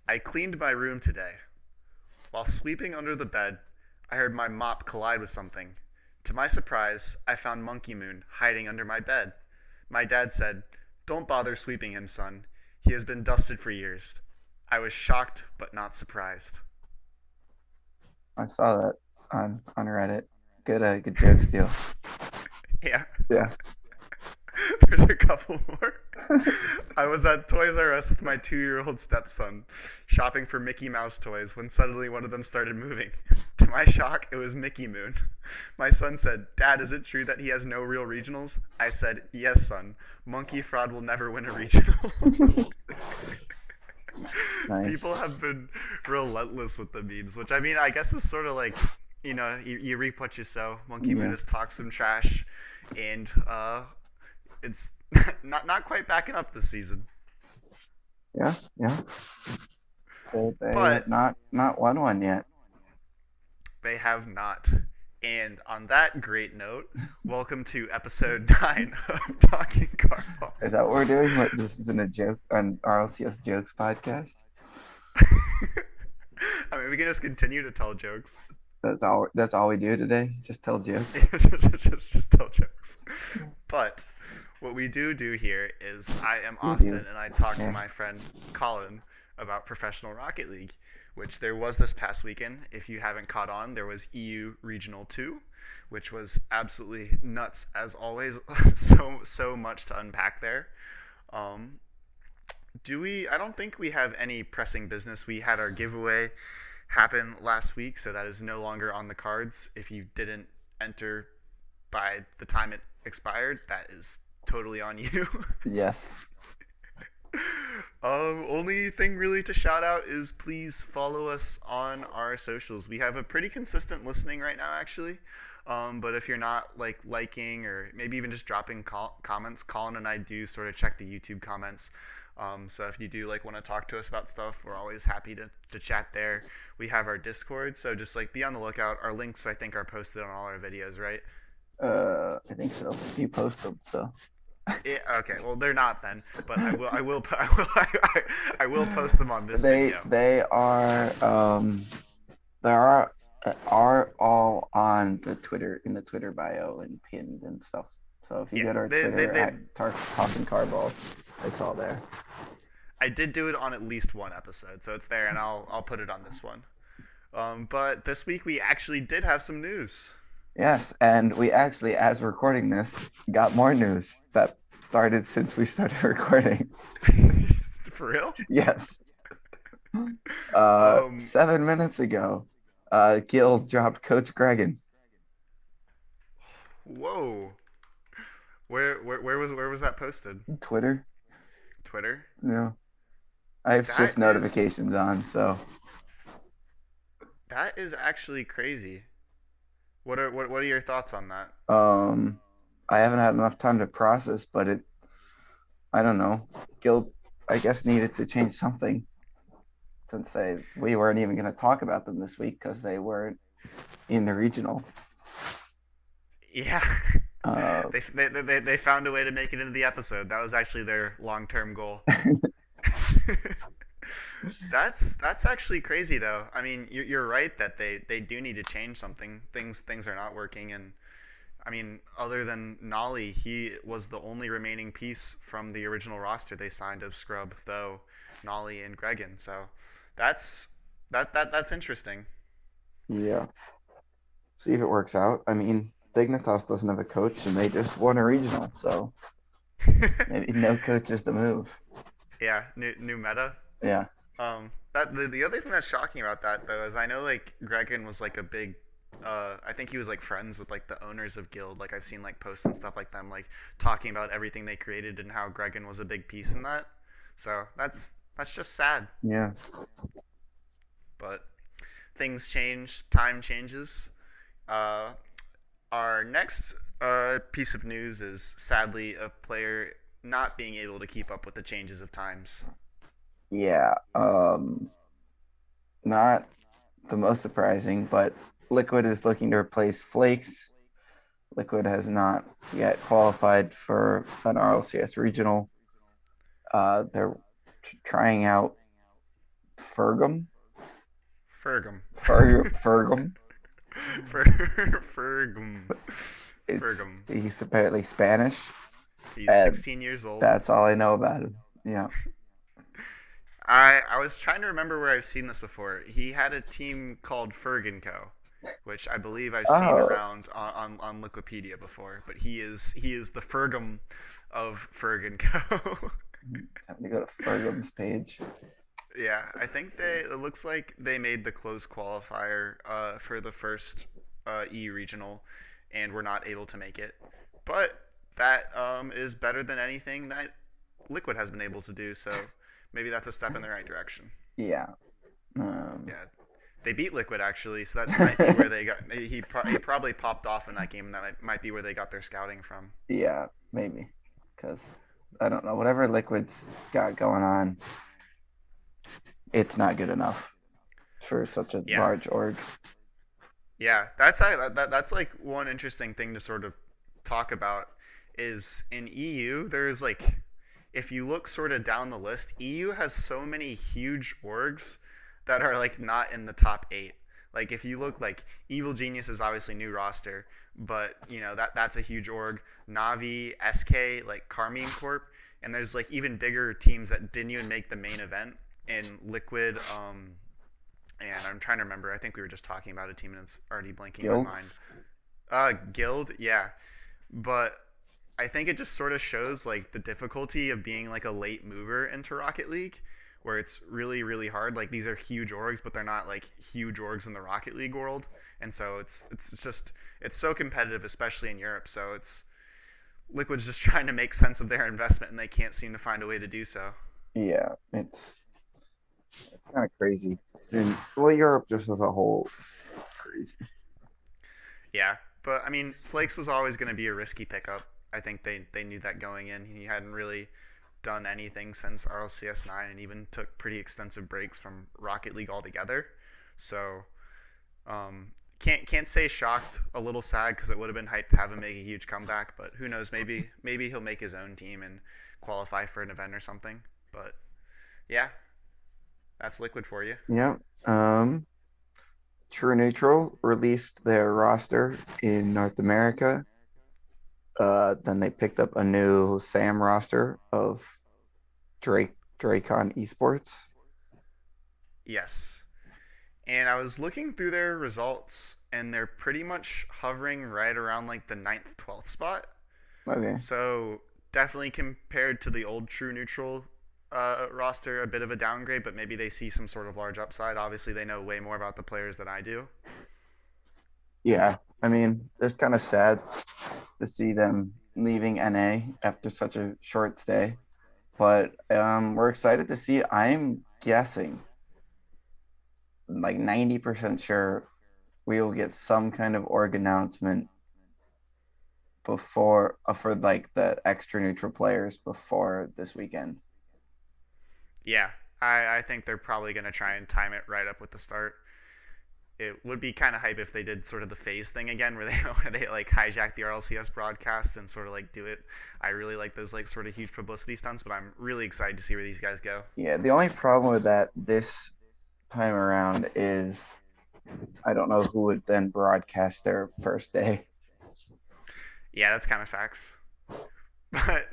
I cleaned my room today. While sweeping under the bed, I heard my mop collide with something. To my surprise, I found Monkey Moon hiding under my bed. My dad said, "Don't bother sweeping him, son. He has been dusted for years." I was shocked but not surprised. I saw that on Reddit. Good joke steal. Yeah, Yeah. there's a couple more. I was at Toys R Us with my 2 year old stepson, shopping for Mickey Mouse toys when suddenly one of them started moving. To my shock, it was Mickey Moon. My son said, "Dad, is it true that he has no real regionals?" I said, "Yes, son. Monkey Fraud will never win a regional." Nice. People have been relentless with the memes, which I mean, I guess is sort of like, you reap what you sow. Monkey Moon Yeah. has talked some trash, and it's not quite backing up this season. Yeah. Yeah. They have But not won one yet. they have not. And on that great note, welcome to episode 9 of Talking Carball. Is that what we're doing? What, this isn't a joke on RLCS jokes podcast. I mean, we can just continue to tell jokes. That's all we do today. Just tell jokes. just tell jokes. But what we do here is I am We Austin do. and I talk to Yeah. my friend Colin about professional Rocket League, which there was this past weekend. If you haven't caught on, there was EU Regional 2, which was absolutely nuts as always. So much to unpack there. Um, do we? I don't think we have any pressing business. We had our giveaway happen last week, so that is no longer on the cards. If you didn't enter by the time it expired, that is totally on you. Yes. Only thing really to shout out is please follow us on our socials. We have a pretty consistent listening right now, actually. But if you're not like liking or maybe even just dropping comments, Colin and I do sort of check the YouTube comments. So if you do like want to talk to us about stuff, we're always happy to chat there. We have our Discord, so just like be on the lookout. Our links I think are posted on all our videos, right? I think so. You post them, so Yeah, okay, well they're not then, but I will post them on this they video. they are all on the Twitter in the Twitter bio and pinned and stuff. So if you Yeah, go to our Twitter at Talkin Carball, it's all there. I did do it on at least one episode, so it's there, and I'll put it on this one. But this week we actually did have some news. Yes, and we actually, as we're recording this, got more news that started since we started recording. For real? Yes. Um, 7 minutes ago, Gil dropped Coach Gregan. whoa. Where was that posted? Twitter. Twitter. Yeah. I have That shift is notifications on, so that is actually crazy. What are your thoughts on that? um I haven't had enough time to process, but I don't know. Gil I guess needed to change something since they we weren't even going to talk about them this week because they weren't in the regional. Yeah. Uh, They found a way to make it into the episode. That was actually their long term goal. That's actually crazy though. I mean, you're right that they do need to change something. Things are not working, and I mean, other than Nolly, he was the only remaining piece from the original roster they signed of Scrub, though Nolly and Gregan. So that's that's interesting. yeah. See if it works out. I mean, Dignitas doesn't have a coach, and they just won a regional, so maybe no coach is the move. Yeah, new meta. Yeah, That the other thing that's shocking about that though is I know like Gregan was like a big I think he was like friends with like the owners of Guild. Like I've seen like posts and stuff like them like talking about everything they created and how Gregan was a big piece in that. So that's just sad. yeah, But things change, time changes. Uh, our next piece of news is sadly a player not being able to keep up with the changes of times. yeah. Not the most surprising, but Liquid is looking to replace Flakes. Liquid has not yet qualified for an RLCS regional. They're trying out Fergum. Fergum. Fergum. Fergum. Fergum. He's apparently Spanish, He's and 16 years old. that's all I know about him. Yeah. I was trying to remember where I've seen this before. He had a team called Ferg & Co., which I believe I've seen Oh, around on Wikipedia before. But he is the Fergum of Ferg & Co. time to go to Fergum's page. Yeah, I think it looks like they made the close qualifier for the first E regional, and were not able to make it. But that is better than anything that Liquid has been able to do. So maybe that's a step in the right direction. Yeah. Um, Yeah, they beat Liquid actually, so that might be where they got. He probably popped off in that game, and that might be where they got their scouting from. yeah, maybe. Because I don't know. Whatever Liquid's got going on, it's not good enough for such a Yeah, large org. yeah, that's like one interesting thing to sort of talk about is in EU. There's like, if you look sort of down the list, EU has so many huge orgs that are like not in the top eight. Like if you look like Evil Genius is obviously new roster, but that's a huge org. Navi, SK, like Carmine Corp, and there's like even bigger teams that didn't even make the main event in Liquid. And I'm trying to remember. I think we were just talking about a team, and it's already blanking my Guild? mind. Guild, yeah, but I think it just sort of shows like the difficulty of being like a late mover into Rocket League, where it's really really hard. Like these are huge orgs, but they're not like huge orgs in the Rocket League world, and so it's so competitive, especially in Europe. So it's Liquid's just trying to make sense of their investment, and they can't seem to find a way to do so. Yeah, it's kind of crazy. And well, Europe just as a whole is crazy. Yeah, but I mean, Flakes was always going to be a risky pickup. I think they knew that going in. He hadn't really done anything since RLCS 9, and even took pretty extensive breaks from Rocket League altogether. So can't say shocked. A little sad because it would have been hyped to have him make a huge comeback. But who knows? Maybe he'll make his own team and qualify for an event or something. But yeah, that's Liquid for you. Yeah. Um, True Neutral released their roster in North America. Then they picked up a new Sam roster of Dracon Esports. Yes. And I was looking through their results, and they're pretty much hovering right around like the ninth, 12th spot. Okay. So definitely compared to the old True Neutral roster, a bit of a downgrade, but maybe they see some sort of large upside. Obviously, they know way more about the players than I do. Yeah. I mean, it's kind of sad to see them leaving NA after such a short stay, but we're excited to see. I'm guessing like 90% sure we will get some kind of org announcement before for like the extra neutral players before this weekend. Yeah, I think they're probably going to try and time it right up with the start. It would be kind of hype if they did sort of the phase thing again, where they where they like hijack the RLCS broadcast and sort of like do it. I really like those like sort of huge publicity stunts, but I'm really excited to see where these guys go. Yeah, the only problem with that this time around is I don't know who would then broadcast their first day. Yeah, that's kind of facts.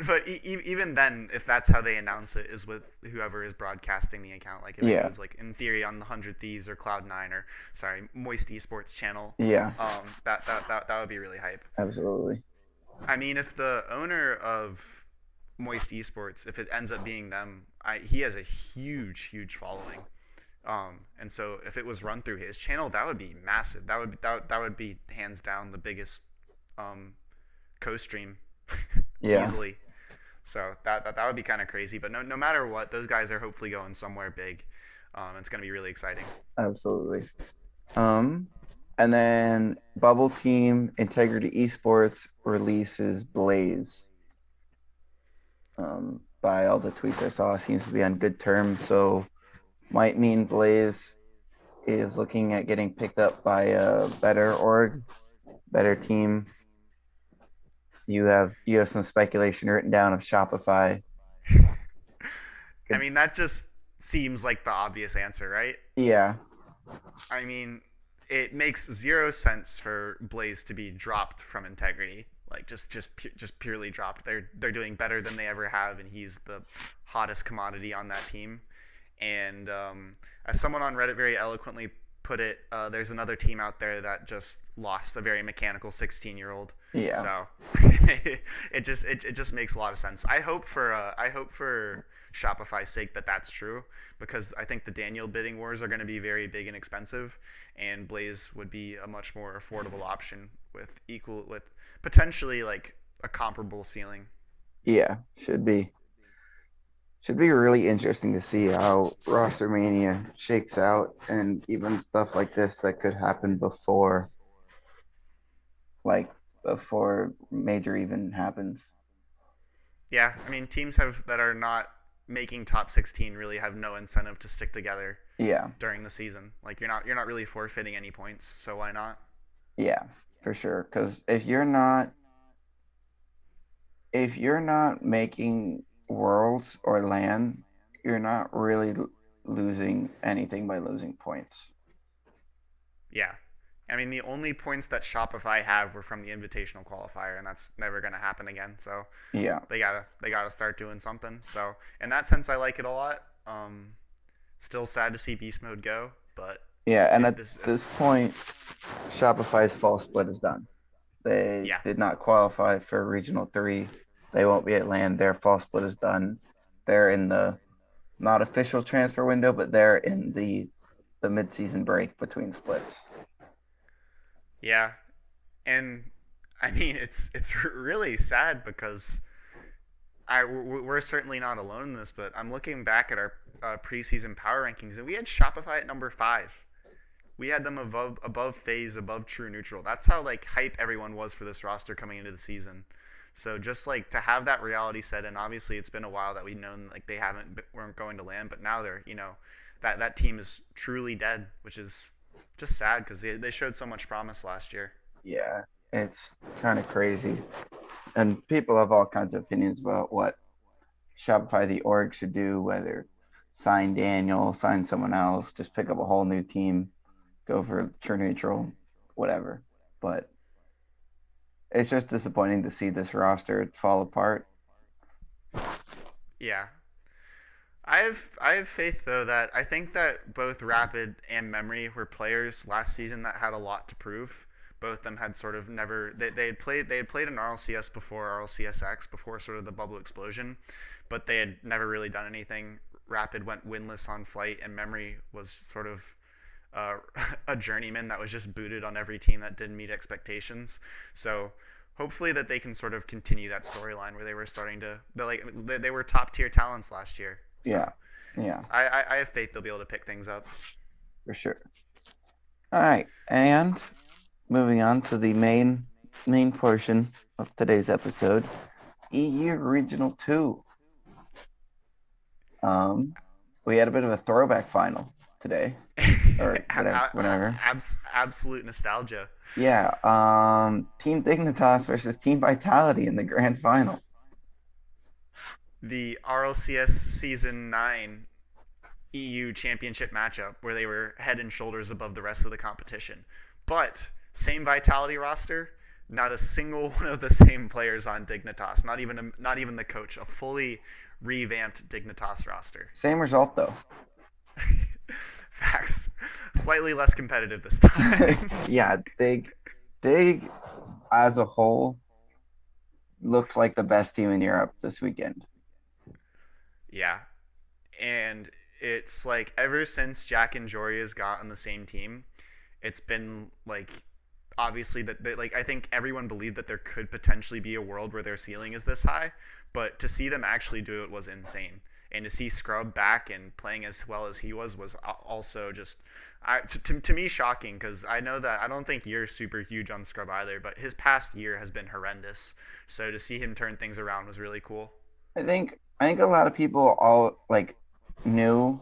But even then, if that's how they announce it, is with whoever is broadcasting the account. Like if it Yeah, goes like in theory on the Hundred Thieves or Cloud9 or sorry Moist Esports channel, yeah, that would be really hype. absolutely. I mean, if the owner of Moist Esports, if it ends up being them, he has a huge following. And so if it was run through his channel, that would be massive. That would be hands down the biggest um, co-stream Yeah, easily. So that would be kind of crazy. But no matter what, those guys are hopefully going somewhere big. It's going to be really exciting. absolutely. Um, and then Bubble Team Integrity Esports releases Blaze. By all the tweets I saw, seems to be on good terms. So might mean Blaze is looking at getting picked up by a better org, better team. You have some speculation written down of Shopify. I mean, that just seems like the obvious answer, right? Yeah, I mean, it makes zero sense for Blaze to be dropped from integrity. Like just purely dropped. They're doing better than they ever have, and he's the hottest commodity on that team. And as someone on Reddit very eloquently put it, there's another team out there that just lost a very mechanical 16-year-old. yeah, So it just makes a lot of sense. I hope for Shopify's sake that that's true, because I think the Daniel bidding wars are going to be very big and expensive, and Blaze would be a much more affordable option with potentially like a comparable ceiling. yeah. Should be really interesting to see how roster mania shakes out, and even stuff like this that could happen like before major even happens. Yeah, I mean teams have that are not making top 16 really have no incentive to stick together Yeah, during the season. Like you're not really forfeiting any points, so why not? yeah, for sure. Because if you're not making worlds or land, you're not really losing anything by losing points. Yeah. I mean the only points that Shopify have were from the invitational qualifier, and that's never going to happen again. So Yeah, they gotta start doing something. So in that sense, I like it a lot. Still sad to see beast mode go, but yeah. And at this this point, Shopify's fall split is done. They yeah. did not qualify for Regional 3. They won't be at land. Their fall split is done. They're in the not official transfer window, but they're in the mid-season break between splits. Yeah, and I mean it's really sad because we're certainly not alone in this, but I'm looking back at our preseason power rankings, and we had Shopify at number 5. We had them above phase, above true neutral. That's how like hype everyone was for this roster coming into the season. So just like to have that reality set in, obviously it's been a while that we've known like they weren't going to land, but now they're that team is truly dead, which is just sad because they showed so much promise last year. Yeah, it's kind of crazy. And people have all kinds of opinions about what Shopify the org should do, whether sign Daniel, sign someone else, just pick up a whole new team, go for true neutral, whatever. But it's just disappointing to see this roster fall apart. Yeah, I have faith though that I think that both Rapid and Memory were players last season that had a lot to prove. Both of them had sort of never they had played in RLCS before RLCSX before sort of the bubble explosion, but they had never really done anything. Rapid went winless on flight, and Memory was sort of uh, a journeyman that was just booted on every team that didn't meet expectations. So hopefully that they can sort of continue that storyline where they were starting to they were top tier talents last year. So Yeah, yeah, I have faith they'll be able to pick things up. for sure. All right, and moving on to the main portion of today's episode, EU Regional 2. Um, we had a bit of a throwback final today, or whatever. Absolute nostalgia. Yeah, Team Dignitas versus Team Vitality in the grand final. The RLCS Season 9 EU Championship matchup where they were head and shoulders above the rest of the competition. But same Vitality roster, not a single one of the same players on Dignitas. Not even the coach. A fully revamped Dignitas roster. Same result though. Facts. Slightly less competitive this time. Yeah, Dig as a whole looked like the best team in Europe this weekend. Yeah. And it's like ever since Jack and Joria's got on the same team, it's been like obviously that they, like I think everyone believed that there could potentially be a world where their ceiling is this high, but to see them actually do it was insane. And to see Scrub back and playing as well as he was also just to me shocking because I know that I don't think you're super huge on Scrub either, but his past year has been horrendous. So to see him turn things around was really cool. I think a lot of people all like knew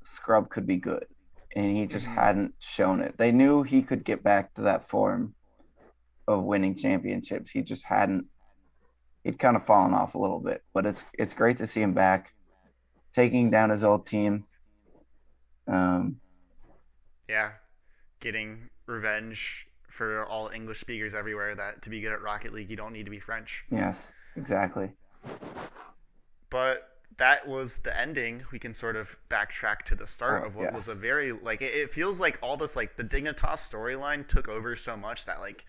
Scrub could be good, and he just Mm-hmm. hadn't shown it. They knew he could get back to that form of winning championships. He just hadn't. He'd kind of fallen off a little bit, but it's great to see him back, taking down his old team. Um, Yeah, getting revenge for all English speakers everywhere that to be good at Rocket League, you don't need to be French. yes, exactly. But that was the ending. We can sort of backtrack to the start Oh, of what was a yes. very like it feels like all this like the Dignitas storyline took over so much that like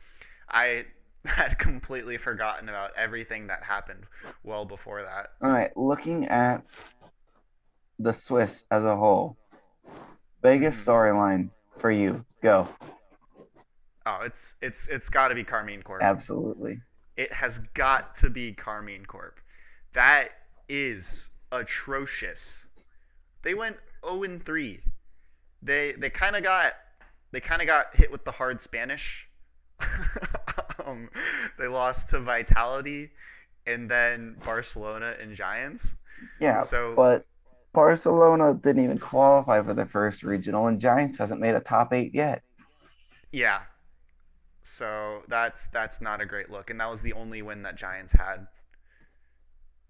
I had completely forgotten about everything that happened well before that. All right, looking at the Swiss as a whole, biggest Hmm. storyline for you. Go. Oh, it's got to be Carmine Corp. Absolutely. It has got to be Carmine Corp. That is atrocious. They went 0 and 3. They kind of got hit with the hard Spanish. um, they lost to Vitality and then Barcelona and Giants. Yeah, So but Barcelona didn't even qualify for the first regional, and Giants hasn't made a top eight yet. yeah, so that's not a great look, and that was the only win that Giants had.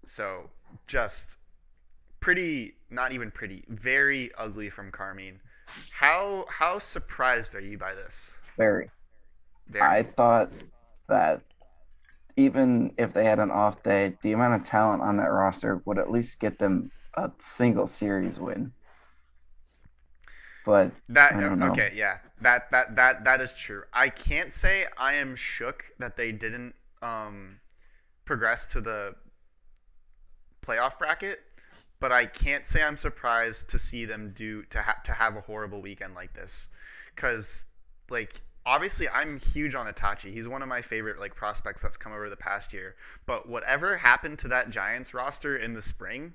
So just pretty, not even pretty, very ugly from Carmine. How surprised are you by this? Very. I Very. thought that even if they had an off day, the amount of talent on that roster would at least get them a single series win. But I don't know. Okay, yeah. That is true. I can't say I am shook that they didn't progress to the playoff bracket, but I can't say I'm surprised to see them to have a horrible weekend like this, because like obviously I'm huge on Itachi. He's one of my favorite like prospects that's come over the past year. But whatever happened to that Giants roster in the spring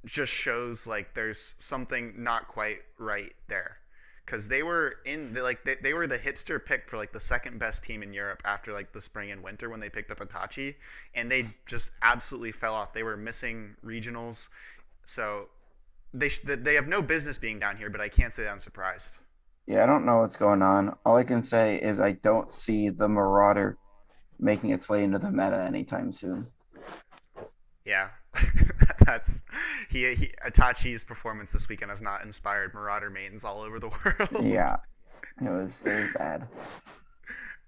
just shows like there's something not quite right there. Because they were the hipster pick for like the second best team in Europe after like the spring and winter when they picked up Itachi, and they just absolutely fell off. They were missing regionals, so they have no business being down here. But I can't say that I'm surprised. Yeah, I don't know what's going on. All I can say is I don't see the Marauder making its way into the meta anytime soon. Yeah, that's he Itachi's performance this weekend has not inspired Marauder mains all over the world. Yeah, it was bad.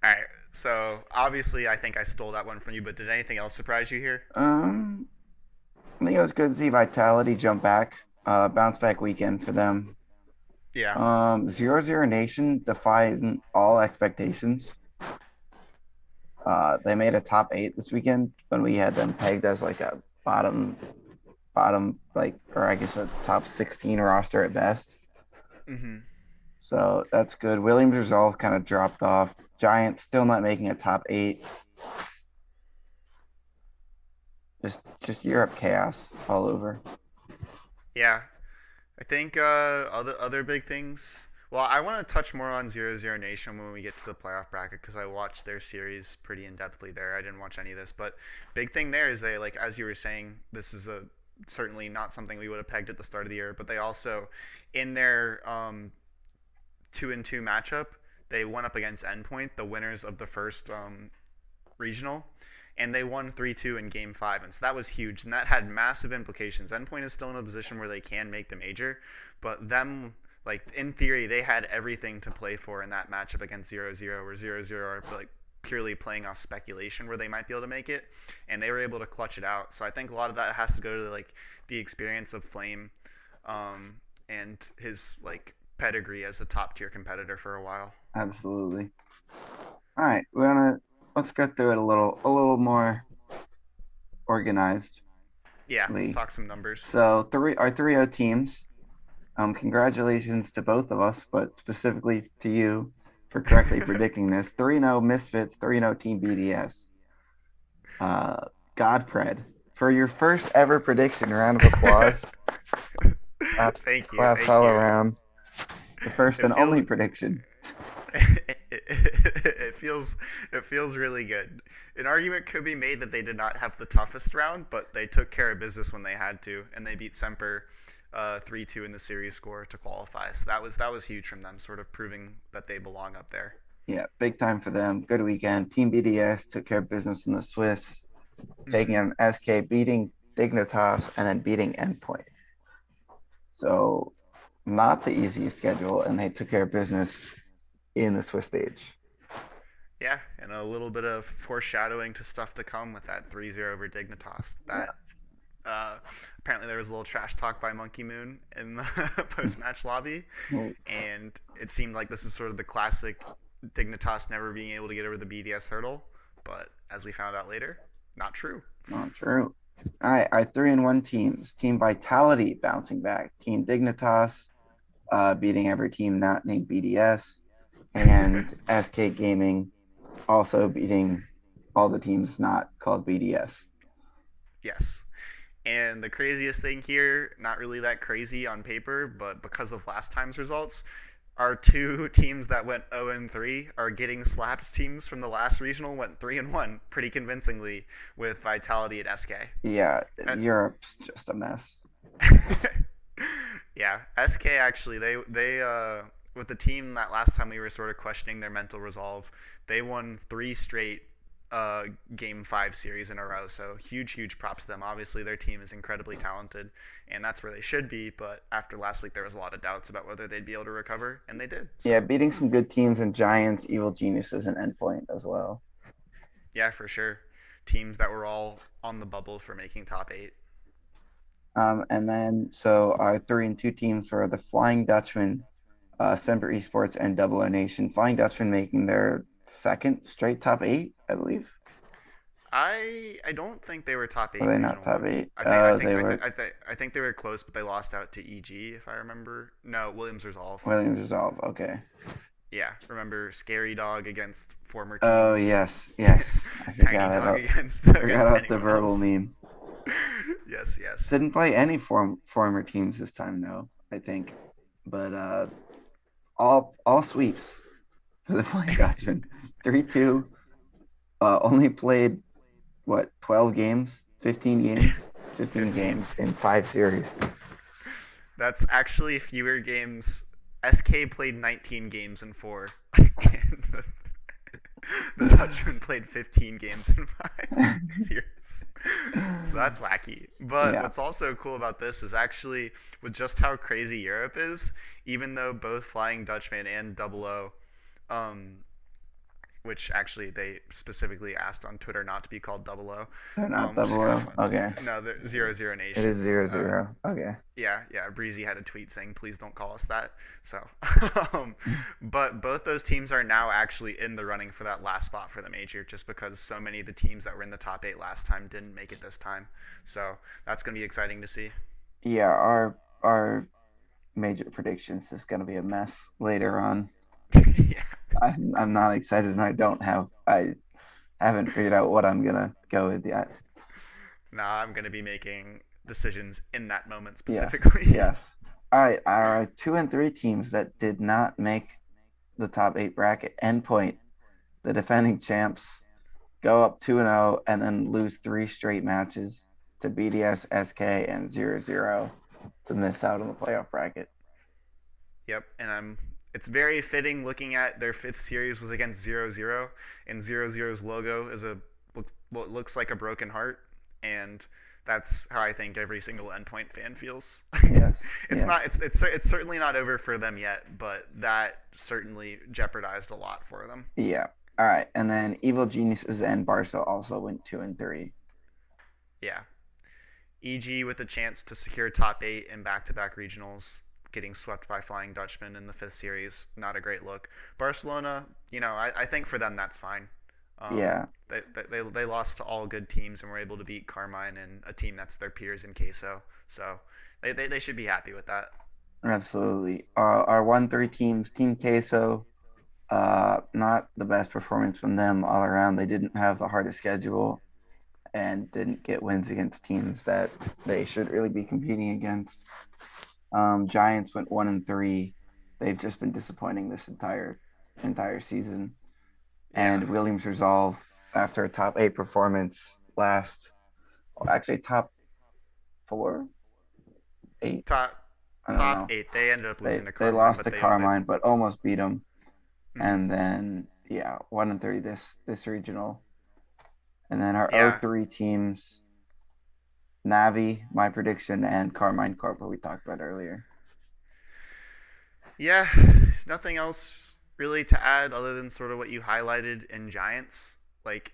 All right, so obviously I think I stole that one from you, but did anything else surprise you here? Um, I think it was good to see Vitality jump back, bounce back weekend for them. Yeah. 0-0 Nation defying all expectations. They made a top eight this weekend when we had them pegged as like a bottom like, or I guess a top 16 roster at best. Mm-hmm. So that's good. Williams Resolve kind of dropped off. Giants still not making a top eight. Just Europe chaos all over. Yeah, I think other big things. Well, I want to touch more on 0-0 Nation when we get to the playoff bracket because I watched their series pretty in depthly there. I didn't watch any of this, but big thing there is they like as you were saying, this is a certainly not something we would have pegged at the start of the year. But they also, in their 2-2 matchup, they went up against Endpoint, the winners of the first regional, and they won 3-2 in game 5, and so that was huge, and that had massive implications. Endpoint is still in a position where they can make the major, but them, like in theory, they had everything to play for in that matchup against 0-0, where 0-0 are like purely playing off speculation where they might be able to make it, and they were able to clutch it out. So I think a lot of that has to go to like the experience of Flame, and his like pedigree as a top tier competitor for a while. Absolutely. All right, let's go through it a little more organizedly. Yeah, let's talk some numbers. So our 3-0 teams. Congratulations to both of us, but specifically to you for correctly predicting this. 3-0 Misfits, 3-0 Team BDS. Godpred, for your first ever prediction, round of applause. Claps, Thank you, claps thank all you. around. The first It and feels only prediction. it feels really good. An argument could be made that they did not have the toughest round, but they took care of business when they had to, and they beat Semper 3-2 in the series score to qualify. So that was huge from them, sort of proving that they belong up there. Yeah, big time for them. Good weekend. Team BDS took care of business in the Swiss, taking Mm-hmm. on SK, beating Dignitas, and then beating Endpoint. So not the easiest schedule, and they took care of business in the Swiss stage. Yeah, and a little bit of foreshadowing to stuff to come with that 3-0 over Dignitas. Yeah. That apparently there was a little trash talk by Monkey Moon in the post-match lobby, Well, and it seemed like this is sort of the classic Dignitas never being able to get over the BDS hurdle. But as we found out later, not true. not true. All right, our 3-1 teams. Team Vitality bouncing back. Team Dignitas beating every team not named BDS, and SK Gaming also beating all the teams not called BDS. Yes. And the craziest thing here, not really that crazy on paper, but because of last time's results, our two teams that went 0 and 3 are getting slapped. Teams from the last regional went 3 and 1 pretty convincingly with Vitality and SK. Yeah, Europe's just a mess. Yeah, SK actually they with the team that last time we were sort of questioning their mental resolve, they won 3 straight uh, game 5 series in a row. So huge props to them. Obviously their team is incredibly talented and that's where they should be, but after last week there was a lot of doubts about whether they'd be able to recover and they did. Yeah, So beating some good teams and Giants, Evil Geniuses, and Endpoint as well. yeah, for sure. Teams that were all on the bubble for making top 8. And then so our 3-2 teams were the Flying Dutchman, Semper Esports, and Double O Nation. Flying Dutchman making their second straight top eight, I believe. I don't think they were top Were 8 they in not regional top one. eight? I think I think They I think were I think I think they were close, but they lost out to EG if I remember. No, Williams Resolve. Williams Resolve. Okay. Yeah, remember Scary Dog against former Oh teams. yes, yes. I Tiny forgot Dog about against forgot against about the anyone verbal else. meme. Yes. Didn't play any former teams this time though, I think. But all sweeps for the Flying Dutchman. 3-2. Only played what 12 games, 15 games, 15 15. games in 5 series. That's actually fewer games. SK played 19 games in 4, and the Dutchman played 15 games in 5 years. So that's wacky. But Yeah, what's also cool about this is actually with just how crazy Europe is, even though both Flying Dutchman and Double O, um, which actually they specifically asked on Twitter not to be called Double O, they're not which is double kind of O. fun. Okay, No, they're 0-0 it is Nation. 0-0. Okay. Yeah. Breezy had a tweet saying, "Please don't call us that." So, um, but both those teams are now actually in the running for that last spot for the major, just because so many of the teams that were in the top 8 last time didn't make it this time. So that's gonna be exciting to see. Yeah, our major predictions is going to be a mess later on. Yeah. I'm not excited, and I haven't figured out what I'm gonna go with yet. Nah, I'm gonna be making decisions in that moment Yes, specifically. yes. All right, our 2 and 3 teams that did not make the top 8 bracket. Endpoint, the defending champs, go up 2-0 and then lose 3 straight matches to BDS, SK, and 0-0 to miss out on the playoff bracket. Yep, and It's very fitting looking at their fifth series was against 0-0, and 0-0's logo is a looks like a broken heart, and that's how I think every single Endpoint fan feels. Yes, It's yes. not it's certainly not over for them yet, but that certainly jeopardized a lot for them. Yeah. All right. And then Evil Geniuses and Barca also went 2 and 3. Yeah, EG with a chance to secure top 8 in back-to-back regionals, getting swept by Flying Dutchman in the fifth series. Not a great look. Barcelona, I think for them that's fine. Yeah, They lost to all good teams and were able to beat Carmine and a team that's their peers in Queso. So they should be happy with that. absolutely. Our 1-3 teams, Team Queso, not the best performance from them all around. They didn't have the hardest schedule and didn't get wins against teams that they should really be competing against. Giants went 1-3. They've just been disappointing this entire season. Yeah. And Williams Resolve, after a top 8 performance last, well, actually top 4, 8, Top I don't top know. 8. They ended up They losing to they Carmine, lost but to they Carmine, but almost beat them. mm-hmm. And then yeah, 1-3 this regional. And then our Yeah. 0-3 teams, Navi, my prediction, and Carmine Corp, who we talked about earlier. Yeah, nothing else really to add other than sort of what you highlighted in Giants. Like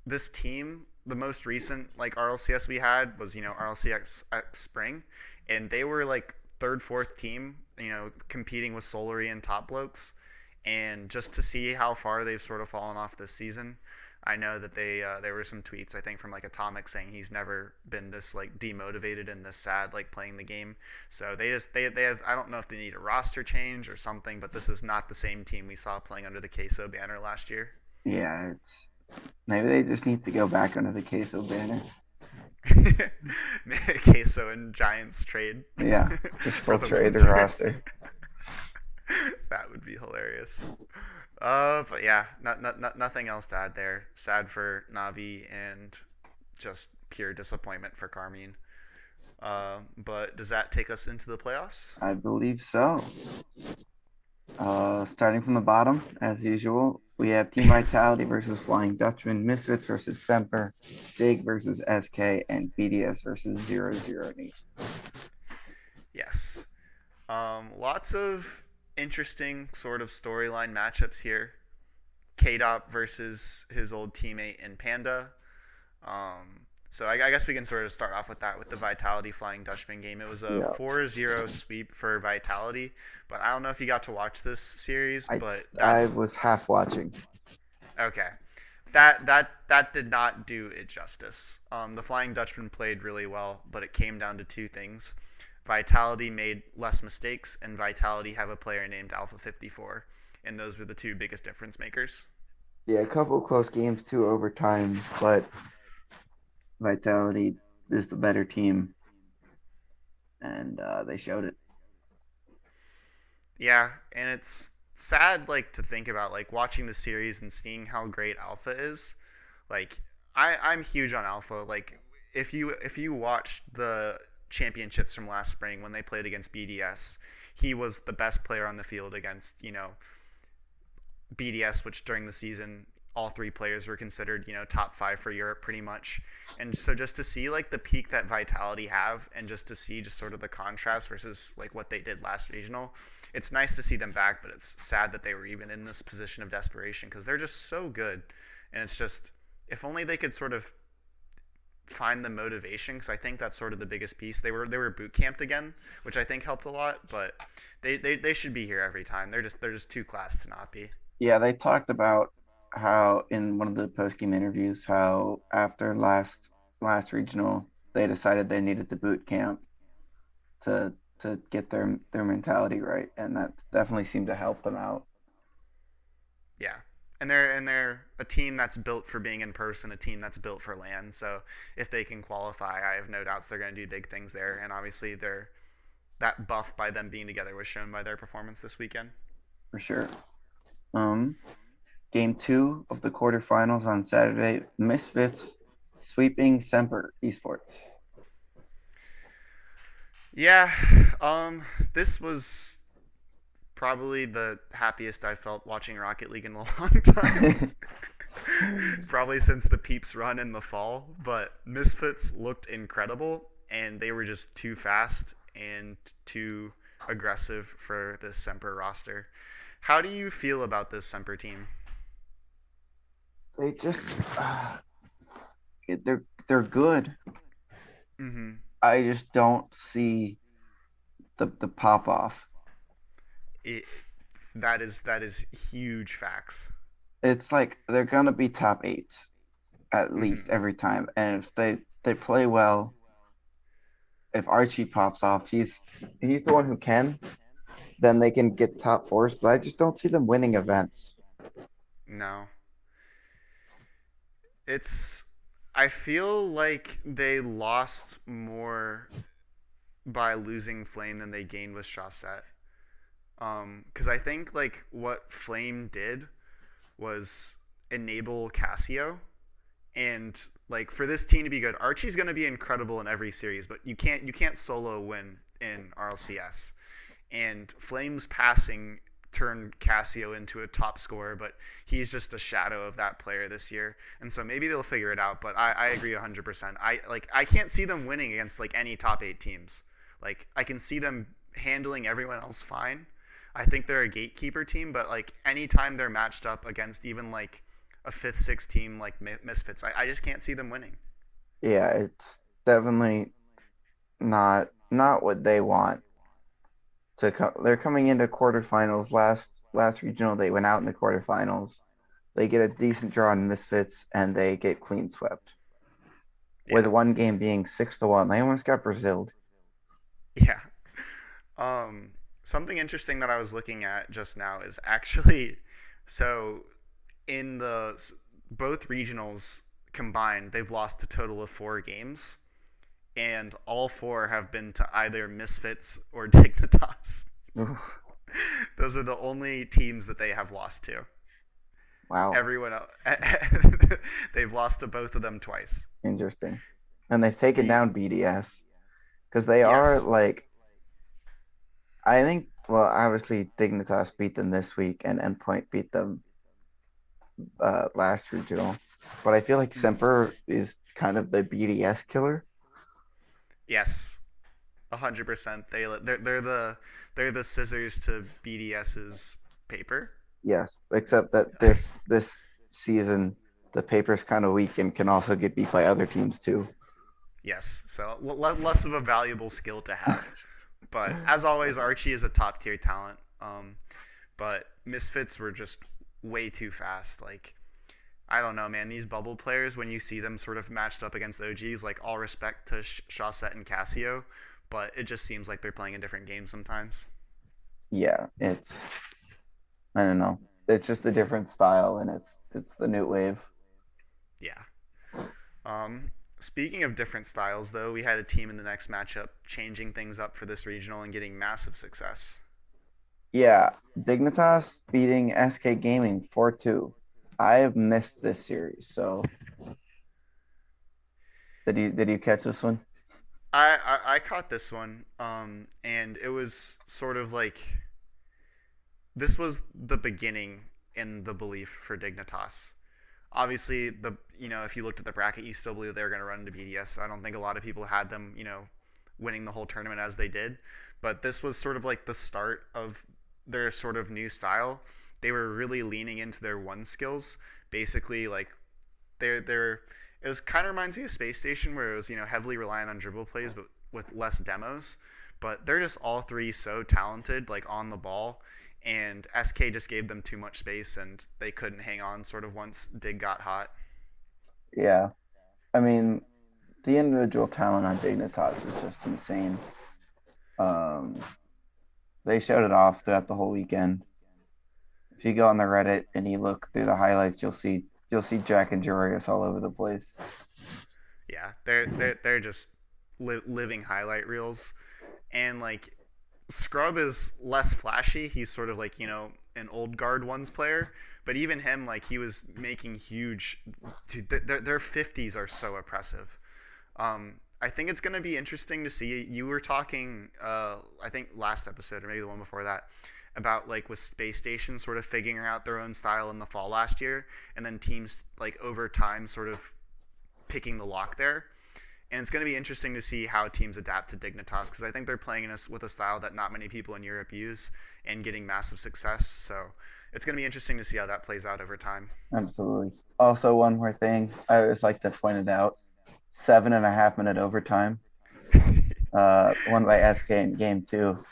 this team, the most recent like RLCS we had was RLCS Spring, and they were like third, fourth team, competing with Solary and top blokes, and just to see how far they've sort of fallen off this season. I know that there were some tweets I think from like Atomic saying he's never been this like demotivated and this sad like playing the game. So they have, I don't know if they need a roster change or something, but this is not the same team we saw playing under the Queso banner last year. Yeah, it's maybe they just need to go back under the queso banner. Queso and Giants trade Yeah, just for full the trade or winter. roster. That would be hilarious. But yeah, nothing else to add there. Sad for Navi and just pure disappointment for Carmine. But does that take us into the playoffs? I believe so. Starting from the bottom, as usual, we have Team Yes. Vitality versus Flying Dutchman, Misfits versus Semper, Dig versus SK, and BDS versus 00 Nation. Yes. Lots of interesting sort of storyline matchups here. K-Dop versus his old teammate in Panda. So I guess we can sort of start off with that with the Vitality Flying Dutchman game. It was a Yeah, 4-0 sweep for Vitality, but I don't know if you got to watch this series, I but I was half watching. okay. That did not do it justice. The Flying Dutchman played really well, but it came down to two things. Vitality made less mistakes, and Vitality have a player named Alpha 54, and those were the two biggest difference makers. Yeah, a couple of close games, two overtime, but Vitality is the better team, and they showed it. Yeah, and it's sad like to think about like watching the series and seeing how great Alpha is. Like I'm huge on Alpha. Like if you watched the championships from last spring when they played against BDS, he was the best player on the field against, BDS, which during the season all three players were considered, top five for Europe pretty much. And so just to see like the peak that Vitality have and just to see just sort of the contrast versus like what they did last regional, it's nice to see them back, but it's sad that they were even in this position of desperation because they're just so good. And it's just, if only they could sort of find the motivation because I think that's sort of the biggest piece. They were boot camped again, which I think helped a lot, but they should be here every time. They're just too class to not be. Yeah, they talked about how in one of the post game interviews how after last regional they decided they needed the boot camp to get their mentality right, and that definitely seemed to help them out. Yeah. And they're a team that's built for being in person, a team that's built for land. So if they can qualify, I have no doubts they're going to do big things there. And obviously, that buff by them being together was shown by their performance this weekend. For sure. Um, Game two of the quarterfinals on Saturday, Misfits sweeping Semper Esports. Yeah, this was probably the happiest I felt watching Rocket League in a long time. Probably since the Peeps run in the fall, but Misfits looked incredible, and they were just too fast and too aggressive for this Semper roster. How do you feel about this Semper team? They just uh, they're good. Mm-hmm. I just don't see the pop off. It, that is huge facts. It's like they're gonna be top eights at Mm-hmm. least every time, and if they play well, if Archie pops off, he's the one who can. Then they can get top fours, but I just don't see them winning events. No, it's. I feel like they lost more by losing Flame than they gained with Chaussette. Because I think like what Flame did was enable Cassio, and like for this team to be good, Archie's going to be incredible in every series, but you can't solo win in RLCS. And Flame's passing turned Cassio into a top scorer, but he's just a shadow of that player this year. And so maybe they'll figure it out, but I agree 100%. I can't see them winning against like any top 8 teams. Like I can see them handling everyone else fine, I think they're a gatekeeper team, but like anytime they're matched up against even like a fifth, sixth team like Misfits, I just can't see them winning. Yeah, it's definitely not what they want they're coming into quarterfinals. Last regional, they went out in the quarterfinals. They get a decent draw in Misfits, and they get clean swept. With Yeah, one game being 6-1, they almost got Braziled. yeah. Um, Something interesting that I was looking at just now is actually so in both regionals combined, they've lost a total of 4 games, and all 4 have been to either Misfits or Dignitas. Oof, Those are the only teams that they have lost to. wow, Everyone else, they've lost to both of them twice. interesting. And they've taken The down BDS because they are Yes, like I think. Well, obviously Dignitas beat them this week, and Endpoint beat them last regional. But I feel like mhm. Semper is kind of the BDS killer. Yes, 100%. They're the scissors to BDS's paper. Yes, except that this season the paper's kind of weak and can also get beat by other teams too. Yes, so less of a valuable skill to have. But as always, Archie is a top tier talent. But Misfits were just way too fast. Like I don't know, man. These bubble players, when you see them sort of matched up against OGs, like all respect to Shawset and Casio, but it just seems like they're playing a different game sometimes. Yeah, it's I don't know. It's just a different style, and it's the new wave. Yeah. Speaking of different styles, though, we had a team in the next matchup changing things up for this regional and getting massive success. Yeah, Dignitas beating SK Gaming 4-2. I have missed this series, so did you catch this one? I caught this one, and it was sort of like this was the beginning in the belief for Dignitas. Obviously, if you looked at the bracket, you still believe they were going to run into BDS. I don't think a lot of people had them winning the whole tournament as they did, but this was sort of like the start of their sort of new style. They were really leaning into their one skills, basically like they're it was kind of reminds me of Space Station where it was heavily reliant on dribble plays but with less demos. But they're just all three so talented like on the ball, and SK just gave them too much space and they couldn't hang on sort of once Dig got hot. Yeah, I mean the individual talent on Dignitas is just insane. Um, they showed it off throughout the whole weekend. If you go on the Reddit and you look through the highlights, you'll see Jack and Jarius all over the place. Yeah, they're just living highlight reels, and like Scrub is less flashy. He's sort of like an old guard ones player, but even him like he was making huge. Dude, their 50s are so oppressive. I think it's going to be interesting to see. You were talking, I think last episode or maybe the one before that, about like with Space Station sort of figuring out their own style in the fall last year, and then teams like over time sort of picking the lock there. And it's going to be interesting to see how teams adapt to Dignitas because I think they're playing with a style that not many people in Europe use and getting massive success. So it's going to be interesting to see how that plays out over time. Absolutely. Also, one more thing I always like to point it out: 7.5 minute overtime. Won by SK in game two.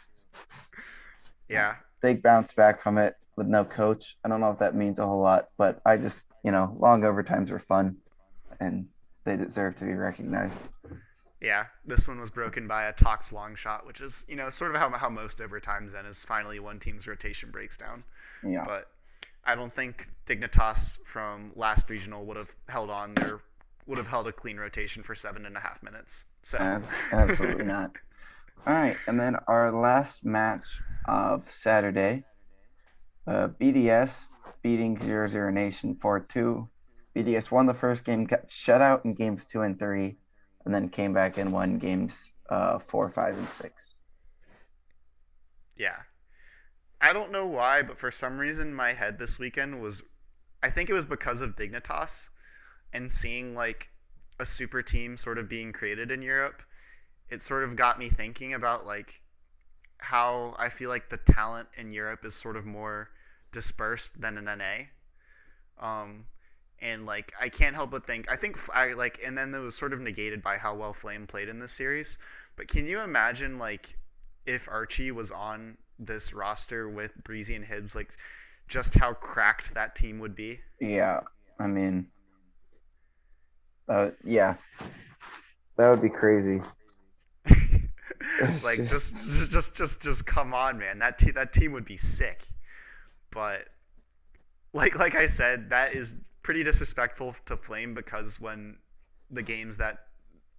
Yeah, Big bounce back from it with no coach. I don't know if that means a whole lot, but I just long overtimes are fun, and they deserve to be recognized. yeah. This one was broken by a Tox long shot, which is sort of how most overtimes end is finally one team's rotation breaks down. Yeah, But I don't think Dignitas from last regional would have held a clean rotation for 7.5 minutes. So absolutely not. All right, and then our last match of Saturday, BDS beating 00 Nation 4-2. BDS won the first game, got shut out in games 2 and 3, and then came back and won games 4, 5, and 6. yeah, I don't know why, but for some reason my head this weekend was, I think it was because of Dignitas and seeing like a super team sort of being created in Europe. It sort of got me thinking about like how I feel like the talent in Europe is sort of more dispersed than in NA. Um, and like I can't help but think I think I like and then it was sort of negated by how well Flame played in this series. But can you imagine like if Archie was on this roster with Breezy and Hibbs, like just how cracked that team would be? Yeah, I mean, yeah, that would be crazy. It's Like just, just come on, man. That team would be sick. But like I said, that is pretty disrespectful to Flame because when the games that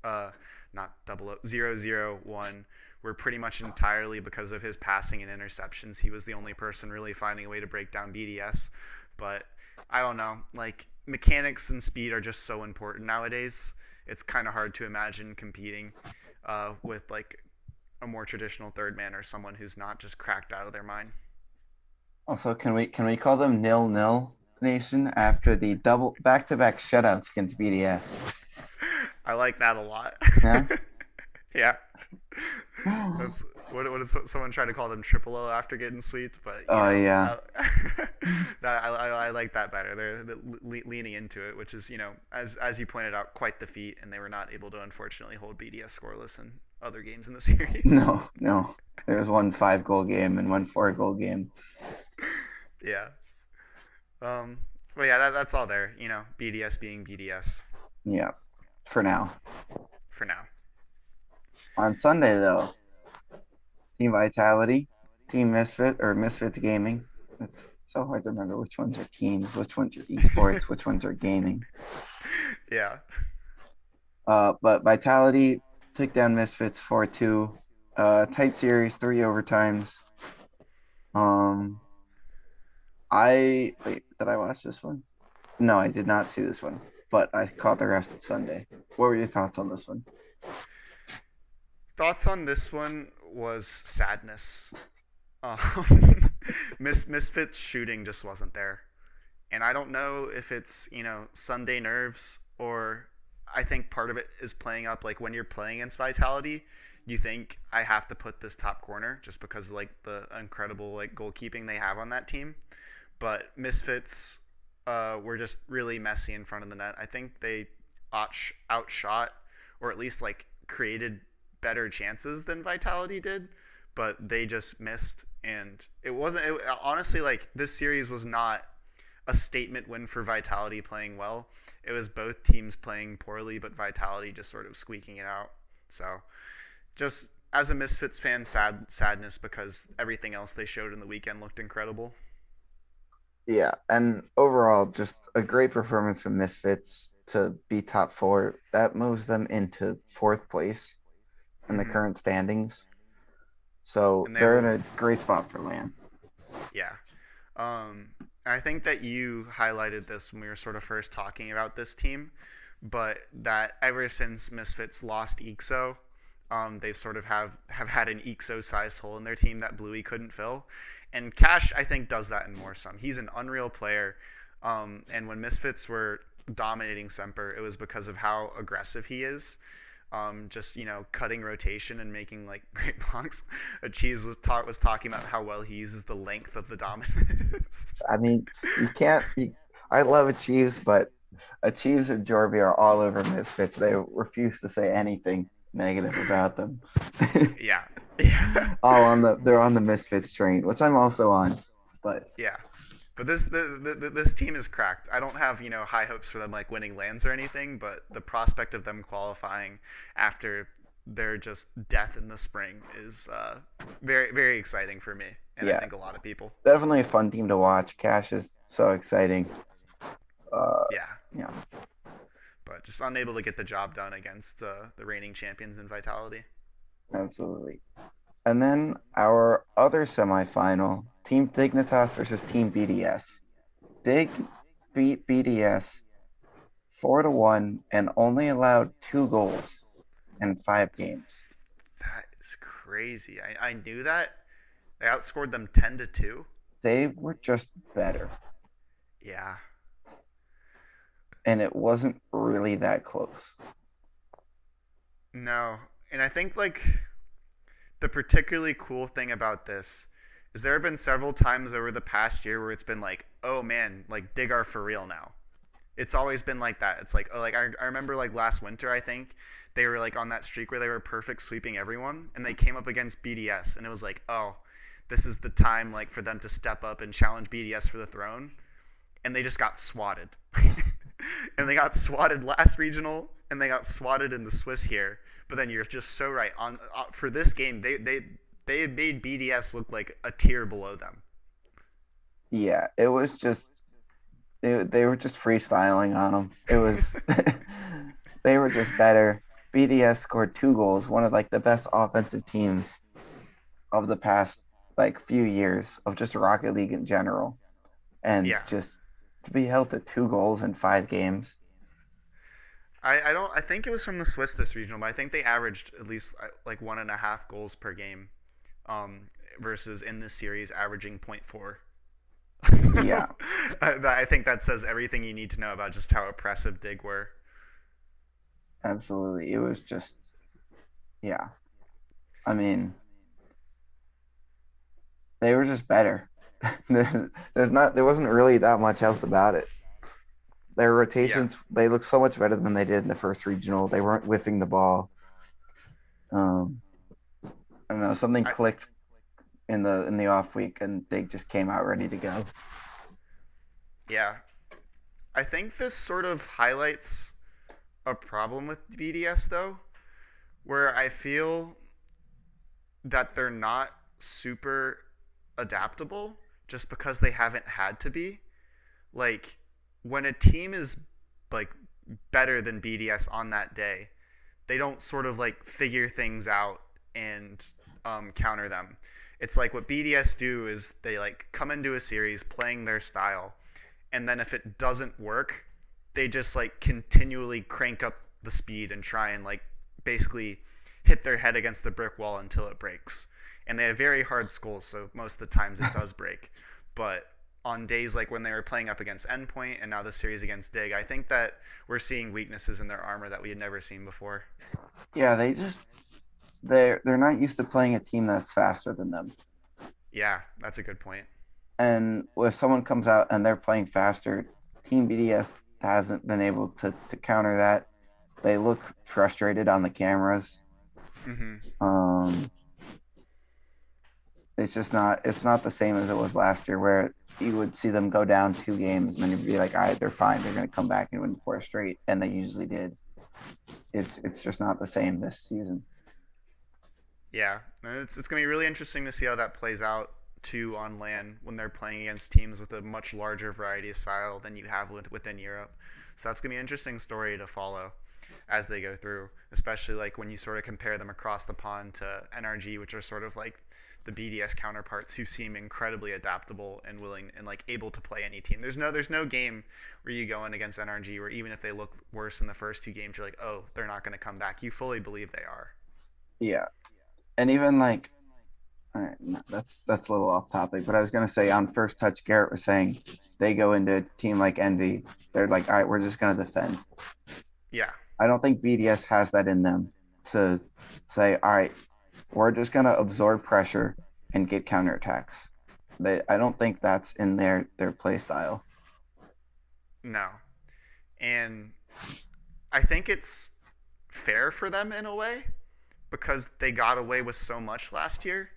uh not double 0-0-1 were pretty much entirely because of his passing and interceptions. He was the only person really finding a way to break down BDS. But I don't know, like mechanics and speed are just so important nowadays. It's kind of hard to imagine competing with like a more traditional third man or someone who's not just cracked out of their mind. also, can we call them nil nation after the double back-to-back shutouts against BDS? I like that a lot. Yeah. Yeah. That's what is someone trying to call them triple O after getting swept, but you Oh know, yeah. I like that better. They're leaning into it, which is as you pointed out, quite the feat, and they were not able to unfortunately hold BDS scoreless in other games in the series. No, no. There was one 5 goal game and one 4 goal game. Yeah. Um. But yeah, that's all there. BDS being BDS Yeah, for now. for now. On Sunday though, Team Vitality, Team Misfit or Misfits Gaming. It's so hard to remember which ones are teams, which ones are esports, which ones are gaming. Yeah. But Vitality took down Misfits 4-2. Tight series, 3 overtimes. Um, I wait, did I watch this one? No, I did not see this one, but I caught the rest of Sunday. What were your thoughts on this one? Thoughts on this one was sadness. Um, Misfits shooting just wasn't there. And I don't know if it's, Sunday nerves or I think part of it is playing up like when you're playing against Vitality, you think I have to put this top corner just because of, like the incredible like goalkeeping they have on that team. But Misfits were just really messy in front of the net. I think they outshot or at least like created better chances than Vitality did, but they just missed. And it wasn't. Honestly, like this series was not a statement win for Vitality playing well. It was both teams playing poorly, but Vitality just sort of squeaking it out. So, just as a Misfits fan, sadness because everything else they showed in the weekend looked incredible. Yeah, and overall, just a great performance from Misfits to be top four. That moves them into fourth place in the Mm-hmm. current standings. So And they're they're in a great spot for land. yeah. I think that you highlighted this when we were sort of first talking about this team, but that ever since Misfits lost EXO, they've sort of have had an EXO-sized hole in their team that Bluey couldn't fill. And Cash, I think, does that in more some. He's an unreal player, and when Misfits were dominating Semper, it was because of how aggressive he is. Just cutting rotation and making like great blocks. Cheese was talking about how well he uses the length of the dominance. I mean, you can't. I love Achieves, but Achieves and Jorby are all over Misfits. They refuse to say anything negative about them. Yeah, yeah, They're on the Misfits train, which I'm also on. But yeah. But this team is cracked. I don't have high hopes for them like winning lands or anything, but the prospect of them qualifying after their just death in the spring is very very exciting for me, and I yeah, think a lot of people. definitely a fun team to watch. Cash is so exciting. Uh, Yeah, yeah, but just unable to get the job done against the reigning champions in Vitality. absolutely. And then our other semifinal, Team Dignitas versus Team BDS. Dig beat BDS 4-1 and only allowed 2 goals in 5 games. That is crazy. I knew that. They outscored them 10-2. They were just better, Yeah. and it wasn't really that close. No. And I think like the particularly cool thing about this is there have been several times over the past year where it's been like, oh man, like Dig are for real now. It's always been like that. It's like, oh, like I remember like last winter, I think they were like on that streak where they were perfect sweeping everyone, and they came up against BDS, and it was like, oh, this is the time like for them to step up and challenge BDS for the throne, and they just got swatted. And they got swatted last regional, and they got swatted in the Swiss here. But then you're just so right on for this game. They made BDS look like a tier below them. Yeah, it was just they were just freestyling on them. It was they were just better. BDS scored 2 goals, one of like the best offensive teams of the past like few years of just Rocket League in general. And Yeah, just to be held to 2 goals in 5 games. I don't. I think it was from the Swiss this regional, but I think they averaged at least like 1.5 goals per game, um, versus in this series averaging point 0.4. Yeah, I think that says everything you need to know about just how oppressive Dig were. absolutely. It was just yeah. I mean, they were just better. There wasn't really that much else about it. Their Yeah, rotations, they looked so much better than they did in the first regional. They weren't whiffing the ball. Um, I don't know, something I, clicked in the off week, and they just came out ready to go. yeah. I think this sort of highlights a problem with BDS though, where I feel that they're not super adaptable just because they haven't had to be. Like when a team is like better than BDS on that day, they don't sort of like figure things out and counter them. It's like what BDS do is they like come into a series playing their style, and then if it doesn't work, they just like continually crank up the speed and try and like basically hit their head against the brick wall until it breaks. And they have very hard skulls, so most of the times it does break. But on days like when they were playing up against Endpoint and now the series against Dig, I think that we're seeing weaknesses in their armor that we had never seen before. Yeah, they're not used to playing a team that's faster than them. Yeah, that's a good point. And if someone comes out and they're playing faster, Team BDS hasn't been able to counter that. They look frustrated on the cameras. Mm-hmm. Um, it's not the same as it was last year where you would see them go down 2 games and then you'd be like, all right, they're fine. They're going to come back and win 4 straight, and they usually did. It's just not the same this season. Yeah, it's going to be really interesting to see how that plays out too on LAN when they're playing against teams with a much larger variety of style than you have within Europe. So that's going to be an interesting story to follow as they go through, especially like when you sort of compare them across the pond to NRG, which are sort of like the BDS counterparts who seem incredibly adaptable and willing and like able to play any team. There's no game where you go in against NRG where even if they look worse in the first 2 games, you're like, oh, they're not going to come back. You fully believe they are. Yeah, and even like all right, no, that's a little off topic, but I was gonna say on first touch, Garrett was saying they go into a team like Envy, they're like, all right, we're just gonna defend. Yeah, I don't think BDS has that in them to say, all right, we're just gonna absorb pressure and get counterattacks. I don't think that's in their play style. no, and I think it's fair for them in a way because they got away with so much last year.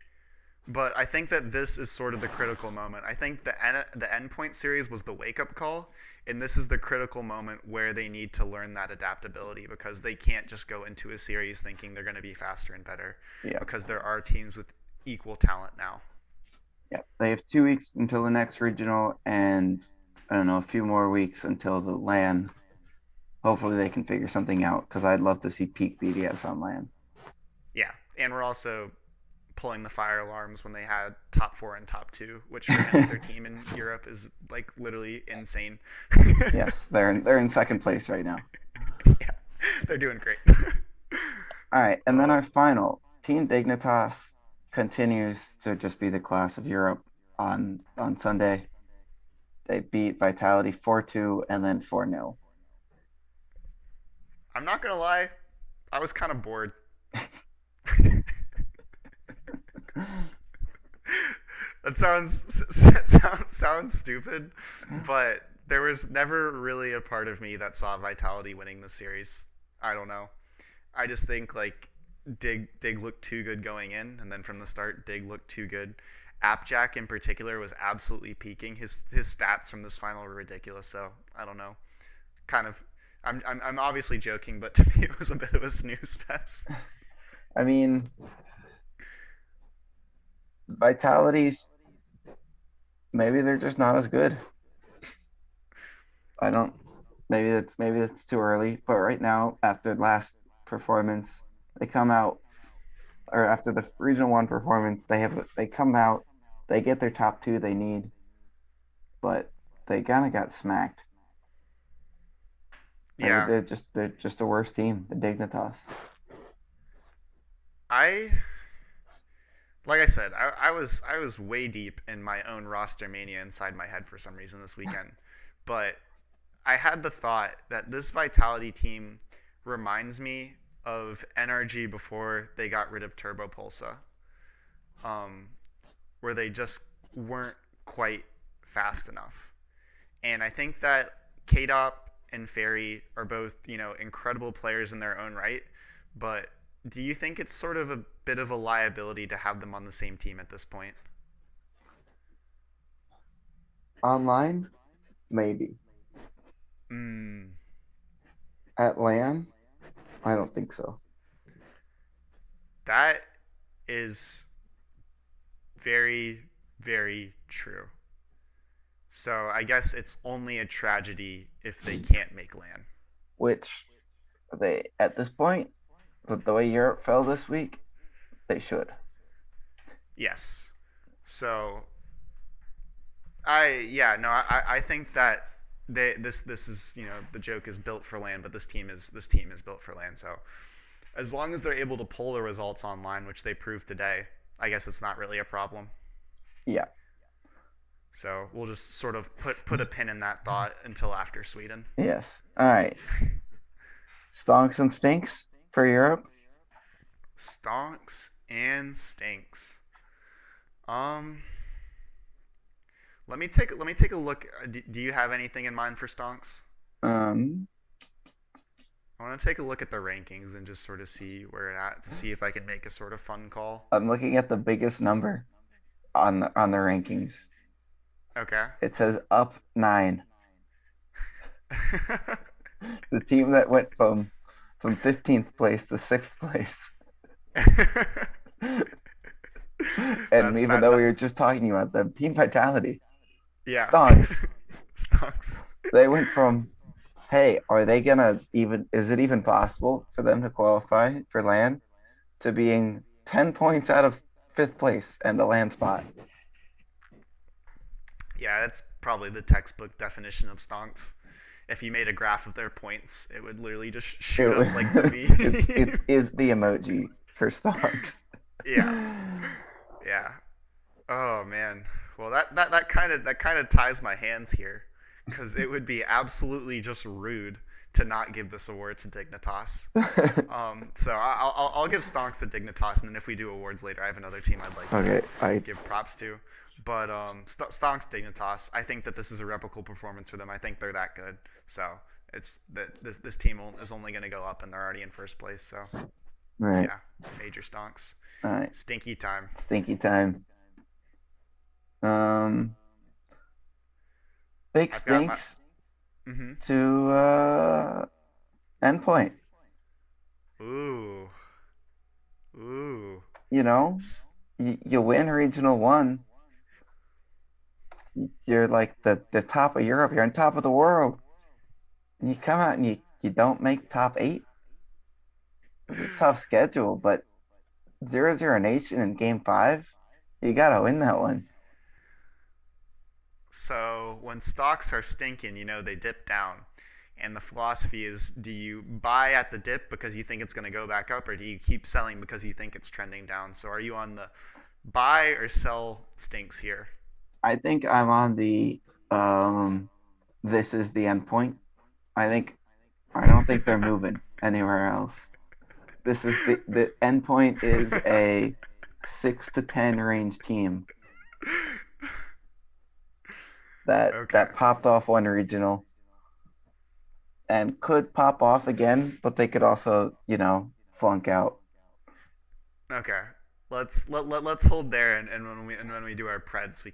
But I think that this is sort of the critical moment. I think the endpoint series was the wake up call, and this is the critical moment where they need to learn that adaptability because they can't just go into a series thinking they're going to be faster and better Yeah, because there are teams with equal talent now. yeah. They have 2 weeks until the next regional, and I don't know, a few more weeks until the LAN. Hopefully, they can figure something out because I'd love to see peak BDS on LAN. Yeah, and we're also pulling the fire alarms when they had top 4 and top 2, which for any other team in Europe is like literally insane. Yes, they're in second place right now. Yeah, they're doing great. All right, and then Oh, our final Team Dignitas continues to just be the class of Europe on Sunday. They beat Vitality 4-2 and then 4-0. I'm not gonna lie, I was kind of bored. That sounds stupid, but there was never really a part of me that saw Vitality winning the series. I don't know. I just think like Dig looked too good going in, and then from the start, Dig looked too good. Appjack in particular was absolutely peaking. His stats from this final were ridiculous. So I don't know. Kind of. I'm obviously joking, but to me it was a bit of a snooze fest. I mean, Vitality's maybe they're just not as good. I don't. Maybe that's too early. But right now, after last performance, they come out, or after the regional one performance, they come out, they get their top two they need, but they kind of got smacked. Maybe Yeah, they're just a worse team, the Dignitas. I like I said, I was way deep in my own roster mania inside my head for some reason this weekend, but I had the thought that this Vitality team reminds me of NRG before they got rid of Turbo Pulsa, um, where they just weren't quite fast enough. And I think that KDOP and Fairy are both, incredible players in their own right. But do you think it's sort of a bit of a liability to have them on the same team at this point? Online, maybe. Mm, At LAN, I don't think so. that is very, very true. So I guess it's only a tragedy if they can't make LAN. Which they at this point, with the way Europe fell this week, they should. Yes. So I think that this is the joke is built for LAN, but this team is built for LAN. So as long as they're able to pull the results online, which they proved today, I guess it's not really a problem. Yeah. So we'll just sort of put a pin in that thought until after Sweden. Yes. All right. Stonks and stinks for Europe. Stonks and stinks. Um, let me take a look. Do you have anything in mind for stonks? Um, I want to take a look at the rankings and just sort of see where it at to see if I can make a sort of fun call. I'm looking at the biggest number on the rankings. Okay. It says up 9. The team that went from 15th place to 6th place. And even though we were just talking about them, Team Vitality, yeah. Stonks, Stonks. they went from, hey, are they gonna even, is it even possible for them to qualify for LAN, to being 10 points out of 5th place and a LAN spot. Yeah, that's probably the textbook definition of stonks. If you made a graph of their points, it would literally just shoot up like the It meme. is the emoji for Stonks. Yeah. Yeah. Oh man. Well, that kind of ties my hands here, because it would be absolutely just rude to not give this award to Dignitas. So I'll give Stonks to Dignitas, and then if we do awards later, I have another team I'd like to Okay, I give props to. But Stonks Dignitas, I think that this is a replicable performance for them. I think they're that good. So it's that this team is only going to go up, and they're already in first place. So right. yeah, major Stonks. All right. Stinky time. Stinky time. Um, big I've got my. stinks Mm-hmm. to endpoint. Ooh. Ooh. You know, you win regional one. You're like the top of Europe. You're on top of the world. And you come out and you don't make top 8. It's a tough schedule, but 0-0 Nation in game 5, you gotta win that one. So when stocks are stinking, they dip down. And the philosophy is, do you buy at the dip because you think it's going to go back up, or do you keep selling because you think it's trending down? So are you on the buy or sell stinks here? I think I'm on the this is the end point. I don't think they're moving anywhere else. This is the end point is a 6 to 10 range team Okay. that popped off one regional and could pop off again, but they could also, flunk out. Okay. Let's hold there, and when we do our preds, we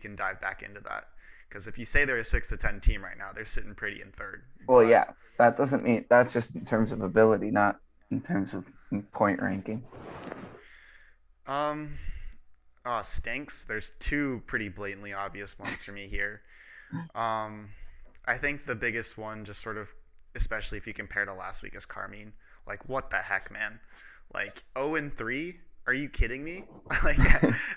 can dive back into that. Because if you say they're a 6 to 10 team right now, they're sitting pretty in third. Well, But yeah, that doesn't mean that's just in terms of ability, not in terms of point ranking. um, stinks. There's two pretty blatantly obvious ones for me here. Um, I think the biggest one, just sort of, especially if you compare to last week, is Carmine. Like, what the heck, man? Like 0-3? Are you kidding me? Like,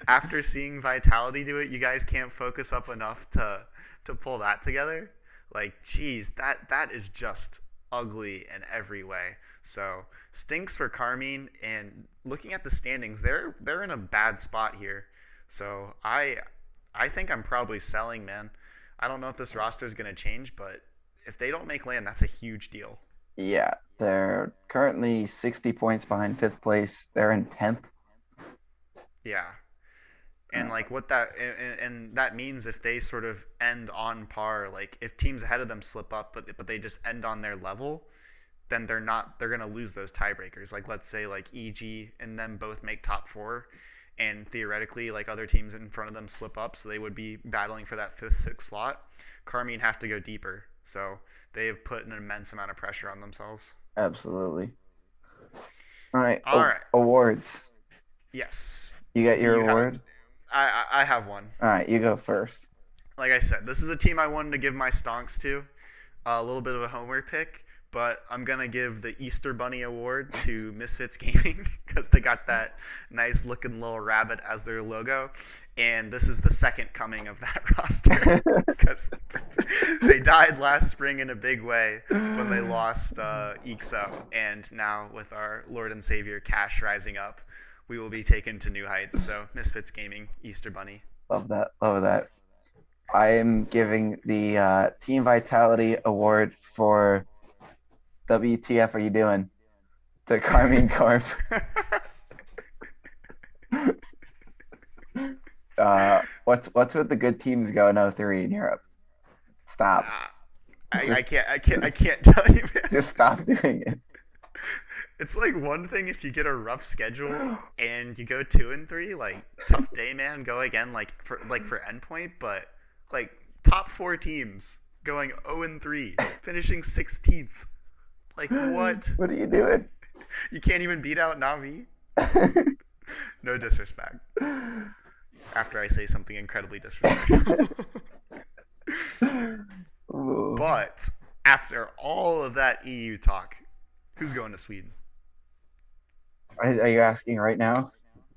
after seeing Vitality do it, you guys can't focus up enough to pull that together. Like, geez, that is just ugly in every way. So stinks for Carmine. And looking at the standings, they're in a bad spot here. So I think I'm probably selling, man. I don't know if this roster is going to change, but if they don't make land, that's a huge deal. Yeah, they're currently 60 points behind fifth place. They're in 10th. Yeah. And Uh, like what that and that means if they sort of end on par, like if teams ahead of them slip up, but they just end on their level, then they're gonna lose those tiebreakers. Like let's say like EG and them both make top four, and theoretically like other teams in front of them slip up, so they would be battling for that fifth, sixth slot. Carmine have to go deeper, so they have put an immense amount of pressure on themselves. Absolutely. All right, All right. awards. Yes. You got Do your you have? award? I have one. All right, you go first. Like I said, this is a team I wanted to give my stonks to. A little bit of a homer pick, but I'm gonna give the Easter Bunny Award to Misfits Gaming because they got that nice looking little rabbit as their logo, and this is the second coming of that roster because they died last spring in a big way when they lost Ixo, and now with our Lord and Savior Cash rising up, we will be taken to new heights. So Misfits Gaming, Easter Bunny. Love that. Love that. I am giving the Team Vitality Award for WTF are you doing to Carmine Corp. What's with the good teams going 0-3 in Europe? Stop. I Just can't I can't I just can't tell you, man. just stop doing it. It's like one thing if you get a rough schedule and you go 2-3, like tough day, man. Go again, like for endpoint, but like top four teams going 0-3, finishing 16th. Like what? What are you doing? You can't even beat out Navi. No disrespect. After I say something incredibly disrespectful. Ooh. But after all of that EU talk, who's going to Sweden? Are you asking right now?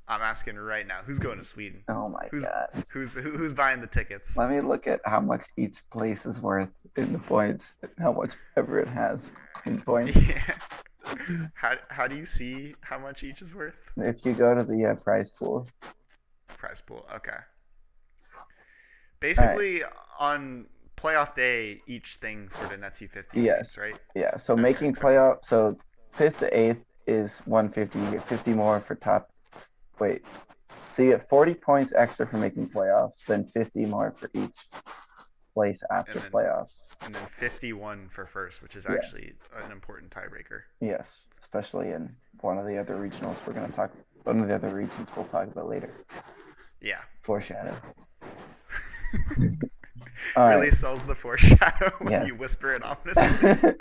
I'm asking right now. Who's going to Sweden? Oh my Who's God. who's buying the tickets? Let me look at how much each place is worth in the points, and how much ever it has in points. Yeah. How do you see how much each is worth? If you go to the prize pool. Prize pool. Okay. All right. Basically, on playoff day, each thing sort of nets you 50 Yes. points, right? Yeah. So Okay. making Okay. playoff. So fifth to eighth is 150. You get 50 more for top. Wait. So you get 40 points extra for making playoffs, then 50 more for each place after And then playoffs. 51 for first, which is Yes. actually an important tiebreaker. Yes. Especially in one of the other regionals we're going to talk. One of the other regions we'll talk about later. Yeah. Foreshadow. All Really right. sells the foreshadow when Yes. you whisper it ominously.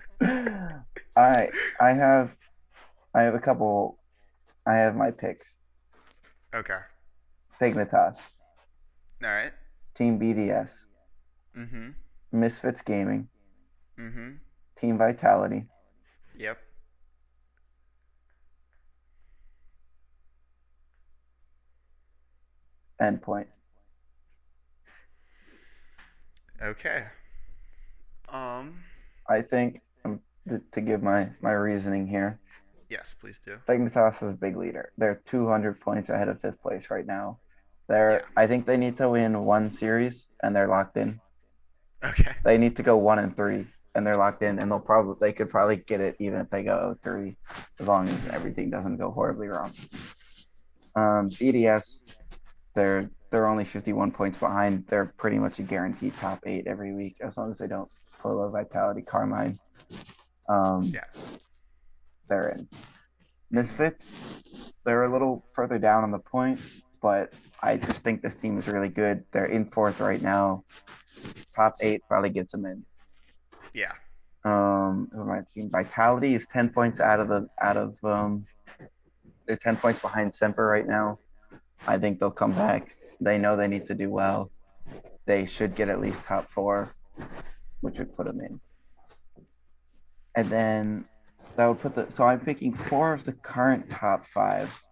I I have I have a couple. I have my picks. Okay. Dignitas, All right. Team BDS, Mm-hmm. Misfits Gaming, Mm-hmm. Team Vitality, Yep. Endpoint. Okay. Um. I think to give my reasoning here, Yes, please do. Dignitas is a big leader. They're 200 points ahead of fifth place right now. Yeah. I think they need to win one series and they're locked in. Okay. They need to go 1-3 and they're locked in, and they could probably get it even if they go 3, as long as everything doesn't go horribly wrong. BDS, They're only 51 points behind. They're pretty much a guaranteed top 8 every week as long as they don't pull a Vitality Carmine. Um, Yeah. they're in. Hmm. Misfits, they're a little further down on the points, but I just think this team is really good. They're in fourth right now. Top 8 probably gets them in. Yeah. Who am I team? Vitality is 10 points they're 10 points behind Semper right now. I think they'll come back. They know they need to do well. They should get at least top 4, which would put them in. And then that would put so I'm picking 4 of the current top 5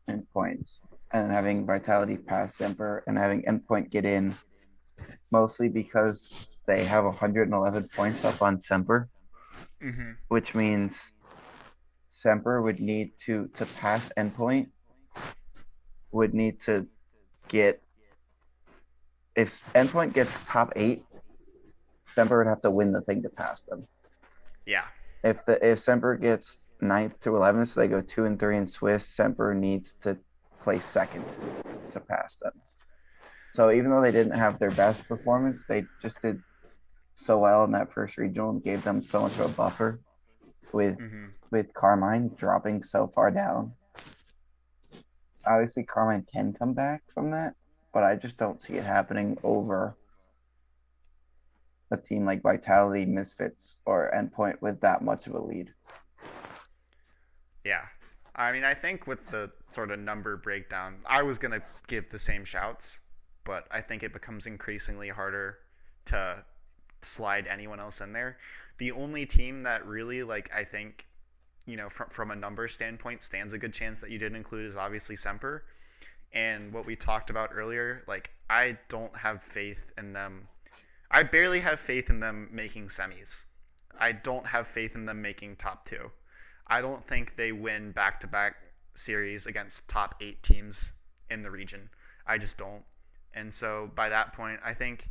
in points, and having Vitality pass Semper and having Endpoint get in, mostly because they have 111 points up on Semper, Hmm. which means Semper would need to pass Endpoint, would need to get, if Endpoint gets top 8, Semper would have to win the thing to pass them. Yeah. If Semper gets 9th to 11th, so they go 2 and 3 in Swiss, Semper needs to place second to pass them. So even though they didn't have their best performance, they just did so well in that first regional and gave them so much of a buffer with Hmm. with Carmine dropping so far down. Obviously, Carmine can come back from that, but I just don't see it happening over a team like Vitality, Misfits, or Endpoint with that much of a lead. Yeah. I mean, I think with the sort of number breakdown, I was going to give the same shouts, but I think it becomes increasingly harder to slide anyone else in there. The only team that really, like, I think, from a number standpoint, stands a good chance that you did include is obviously Semper. And what we talked about earlier, like, I don't have faith in them. I barely have faith in them making semis. I don't have faith in them making top two. I don't think they win back to back series against top 8 teams in the region. I just don't. And so by that point, I think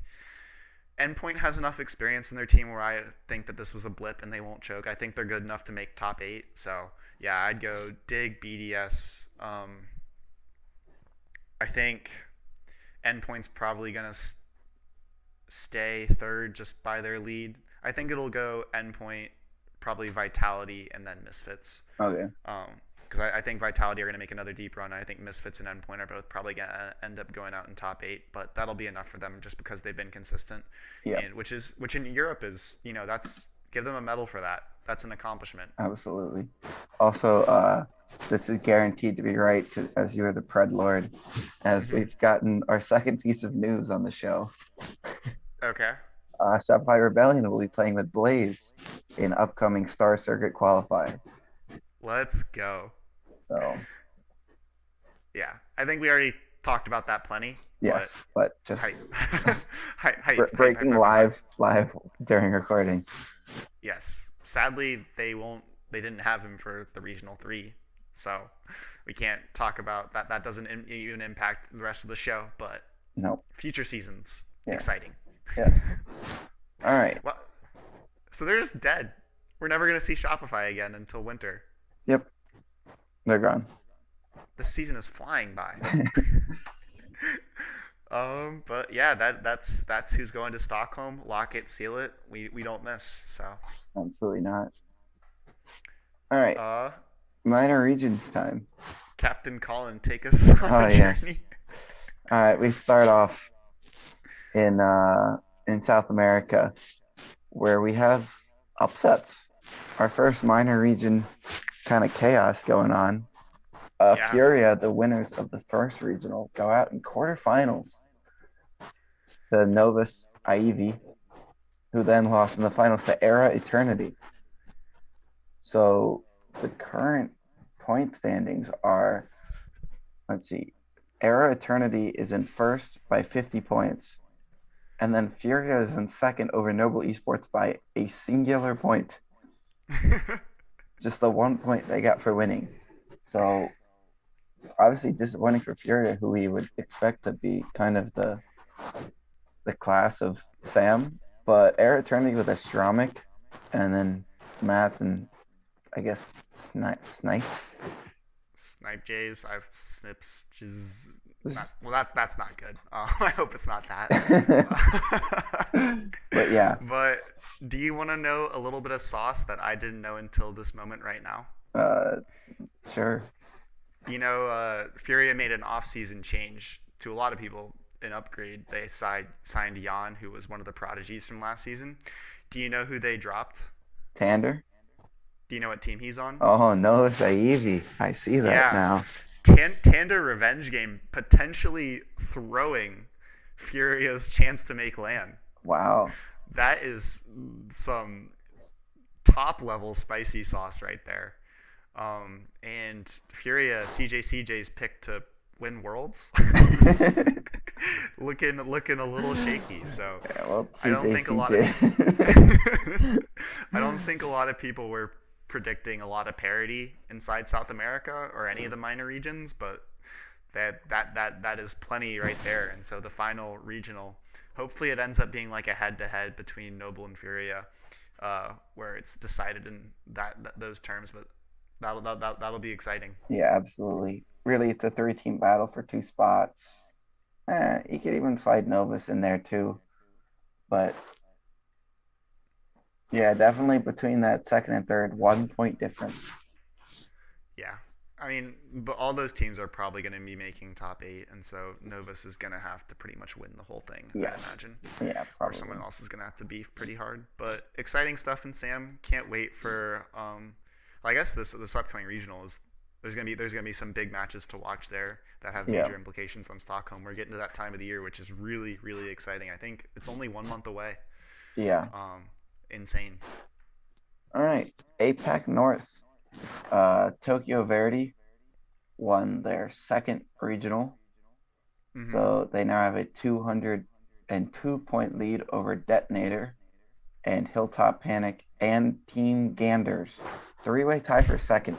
Endpoint has enough experience in their team where I think that this was a blip and they won't choke. I think they're good enough to make top 8. So yeah, I'd go Dig, BDS. I think Endpoint's probably going to stay third just by their lead. I think it'll go Endpoint, probably Vitality, and then Misfits. Okay. Because I think Vitality are going to make another deep run. And I think Misfits and Endpoint are both probably going to end up going out in top 8, but that'll be enough for them just because they've been consistent. Yeah. And which in Europe is, that's, give them a medal for that. That's an accomplishment. Absolutely. Also, this is guaranteed to be right as you are the Pred Lord, as Mm-hmm. we've gotten our second piece of news on the show. Okay. Shopify Rebellion will be playing with Blaze in upcoming Star Circuit qualifier. Let's go. So, Yeah. I think we already talked about that plenty, but yes, but just hype. Hype, hype, hype, breaking hype, hype, hype. live during recording. Yes. Sadly, they won't. They didn't have him for the regional 3, so we can't talk about that. That doesn't even impact the rest of the show. But No. future seasons, Yes. exciting. Yes. All right. Well, so they're just dead. We're never gonna see Shopify again until winter. Yep. They're gone. This season is flying by. But yeah, that's who's going to Stockholm. Lock it, seal it. We don't miss. So, Absolutely not. All right. uh, Minor regions time. Captain Colin, take us on Oh a yes. journey. All right. We start off in South America, where we have upsets. Our first minor region kind of chaos going on. Yeah. Furia, the winners of the first regional, go out in quarterfinals to Novus Ivy, who then lost in the finals to Era Eternity. So the current point standings are, let's see, Era Eternity is in first by 50 points. And then Furia is in second over Noble Esports by a singular point. Just the 1 point they got for winning. So obviously disappointing for Furia, who we would expect to be kind of the class of Sam. But Era Eternity with Astromic and then Math and I guess Snipe. Snipe Jays. I've Snips J's. Well, that's not good. I hope it's not that. But yeah, But do you want to know a little bit of sauce that I didn't know until this moment right now? uh, sure. Furia made an off-season change to a lot of people, an upgrade. They signed Jan, who was one of the prodigies from last season. Do you know who they dropped? Tander. Do you know what team he's on? Oh no, Saivi. I see that Yeah, now. Tanda Revenge Game potentially throwing Furia's chance to make land. Wow. That is some top level spicy sauce right there. And Furia CJ's pick to win Worlds looking a little shaky. So Yeah, well, I don't think a lot of CJ. I don't think a lot of people were predicting a lot of parity inside South America or any of the minor regions, but that is plenty right there. And so the final regional, hopefully it ends up being like a head-to-head between Noble and Furia, where it's decided in those terms. But that'll be exciting. Yeah, absolutely. Really, it's a three-team battle for two spots. You could even slide Novus in there too. But yeah, definitely between that second and third, 1 point difference. Yeah. I mean, but all those teams are probably going to be making top eight, and so Novus is going to have to pretty much win the whole thing, I Yes. imagine. Yeah, Or probably. someone else is going to have to beef pretty hard. But exciting stuff in Sam. Can't wait for. Well, I guess this upcoming regional is there's gonna be some big matches to watch there that have Yeah. major implications on Stockholm. We're getting to that time of the year, which is really really exciting. I think it's only 1 month away. Yeah. Insane. All right. APAC North. Tokyo Verdy won their second regional. Mm-hmm. So they now have a 202-point lead over Detonator and Hilltop Panic and Team Ganders. Three-way tie for second.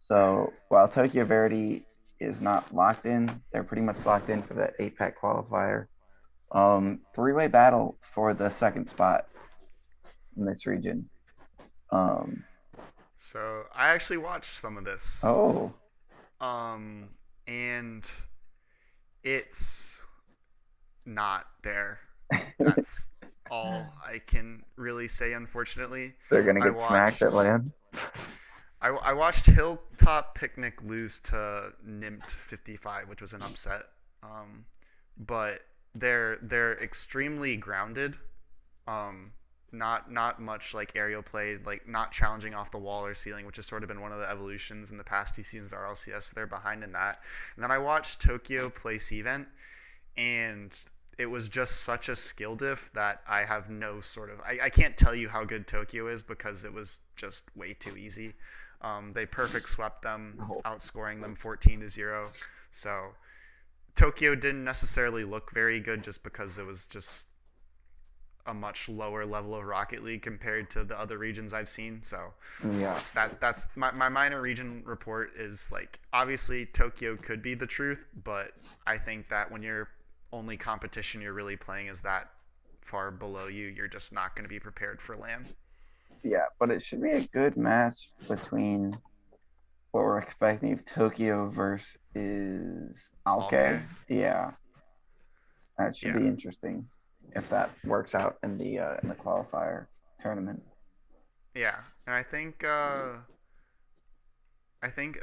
So while Tokyo Verdy is not locked in, they're pretty much locked in for the APAC qualifier. Three-way battle for the second spot in this region. So I actually watched some of this. Oh, And it's not there. That's all I can really say, unfortunately. they're gonna I get smacked watched at land. I watched Hilltop Picnic lose to Nimt 55, which was an upset. But they're extremely grounded. Not much like aerial play, like not challenging off the wall or ceiling, which has sort of been one of the evolutions in the past 2 seasons of RLCS. So they're behind in that. And then I watched Tokyo play C-Vent, and it was just such a skill diff that I have no sort of I can't tell you how good Tokyo is because it was just way too easy. They perfect swept them, outscoring them 14-0. So Tokyo didn't necessarily look very good just because it was just a much lower level of Rocket League compared to the other regions I've seen. So Yeah. that's my minor region report is like obviously Tokyo could be the truth, but I think that when your only competition you're really playing is that far below you, you're just not going to be prepared for LAN. Yeah, but it should be a good match between what we're expecting of Tokyo versus Alke. Okay. Yeah, that should Yeah. be interesting if that works out in the qualifier tournament. Yeah, and I think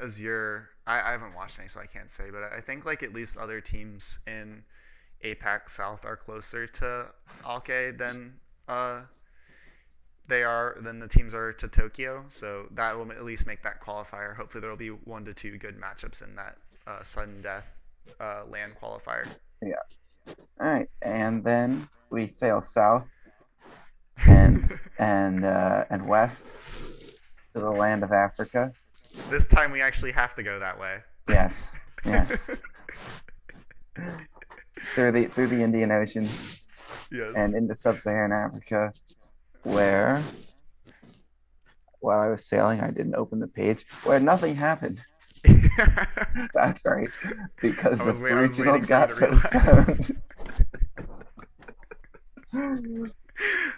Azure. I haven't watched any, so I can't say, but I think like at least other teams in APAC South are closer to Alke than than the teams are to Tokyo. So that will at least make that qualifier. Hopefully, there will be 1 to 2 good matchups in that sudden death LAN qualifier. Yeah. All right, and then we sail south and west to the land of Africa. This time we actually have to go that way. Yes, yes. through the Indian Ocean Yes. and into sub-Saharan Africa, where while I was sailing, I didn't open the page where nothing happened. That's right, because the regional got postponed.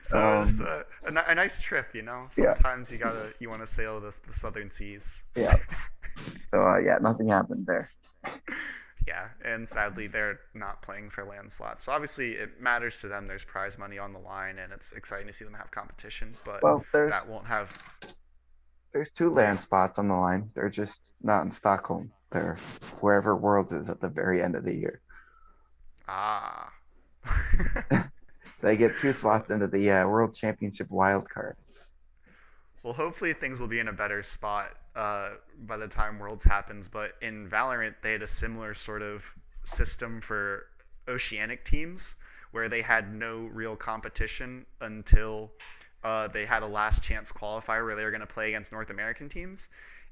So just a nice trip, you know. Yeah. Sometimes you want to sail the southern seas. Yeah. So yeah, nothing happened there. Yeah, and sadly they're not playing for land slots. So obviously it matters to them. There's prize money on the line, and it's exciting to see them have competition. But Well, that won't have. there's two Go ahead. land spots on the line. They're just not in Stockholm. They're wherever Worlds is at the very end of the year. Ah. They get two well, slots into the World Championship wild card. well, hopefully things will be in a better spot by the time Worlds happens. But in Valorant, they had a similar sort of system for oceanic teams where they had no real competition until they had a last chance qualifier where they were going to play against North American teams.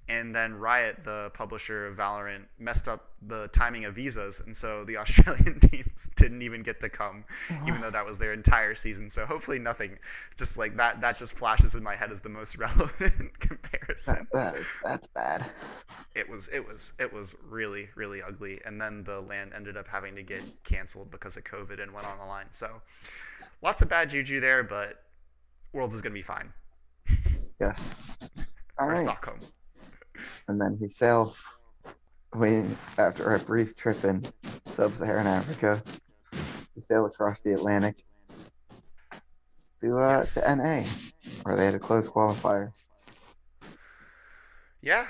And then Riot, the publisher of Valorant, messed up the timing of visas, and so the Australian teams didn't even get to come, even though that was their entire season. So hopefully nothing, just like that, that just flashes in my head as the most relevant comparison. That's bad. It was really ugly, and then the land ended up having to get canceled because of COVID and went on the line. So lots of bad juju there, but Worlds is gonna be fine. Yes. All Or right. Stockholm. And then we after a brief trip in sub-Saharan Africa, we sail across the Atlantic to Yes. NA, where they had a close qualifier. Yeah,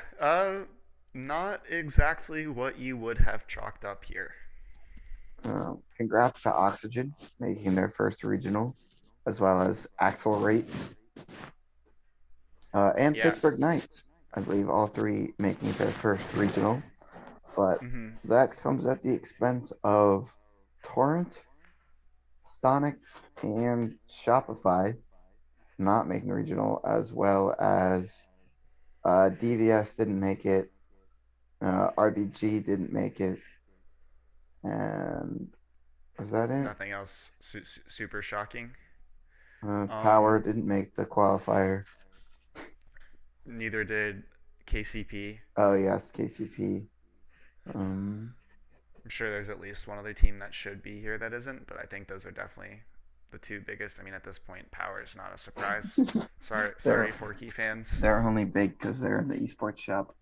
not exactly what you would have chalked up here. Congrats to Oxygen making their first regional, as well as Axel Rate and Yeah. Pittsburgh Knights. I believe all three making their first regional, but Mm-hmm. that comes at the expense of Torrent, Sonic, and Shopify not making regional, as well as DVS didn't make it, RBG didn't make it, and was that it? Nothing else super shocking. Power Um, didn't make the qualifier. Neither did KCP. Oh yes, KCP. Um, I'm sure there's at least one other team that should be here that isn't, but I think those are definitely the two biggest. I mean, at this point, Power is not a surprise. they're Sorry, Forky fans. they're only big because they're in the esports shop,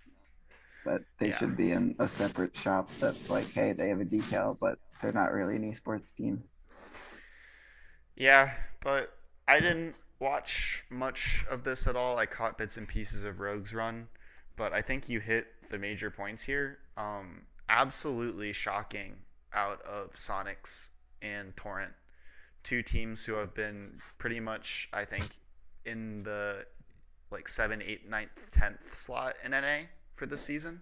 but they Yeah, should be in a separate shop that's like, hey, they have a decal, but they're not really an esports team. yeah, but I didn't watch much of this at all. I caught bits and pieces of Rogue's run, but I think you hit the major points here. Absolutely shocking out of Sonics and Torrent, two teams who have been pretty much, I think, in the like 7, 8, ninth, 10th slot in NA for this season.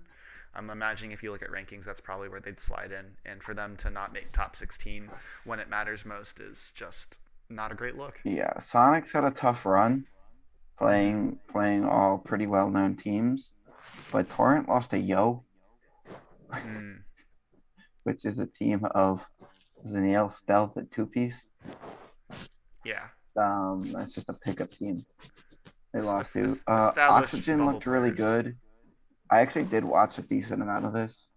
I'm imagining if you look at rankings, that's probably where they'd slide in. And for them to not make top 16 when it matters most is just not a great look. Yeah, Sonics had a tough run Mm-hmm. playing all pretty well known teams, but Torrent lost to Yo, Mm, which is a team of Zaniel Stealth at two piece. yeah. That's just a pickup team. They lost to Established Oxygen bubble looked really players. good. I actually did watch a decent amount of this.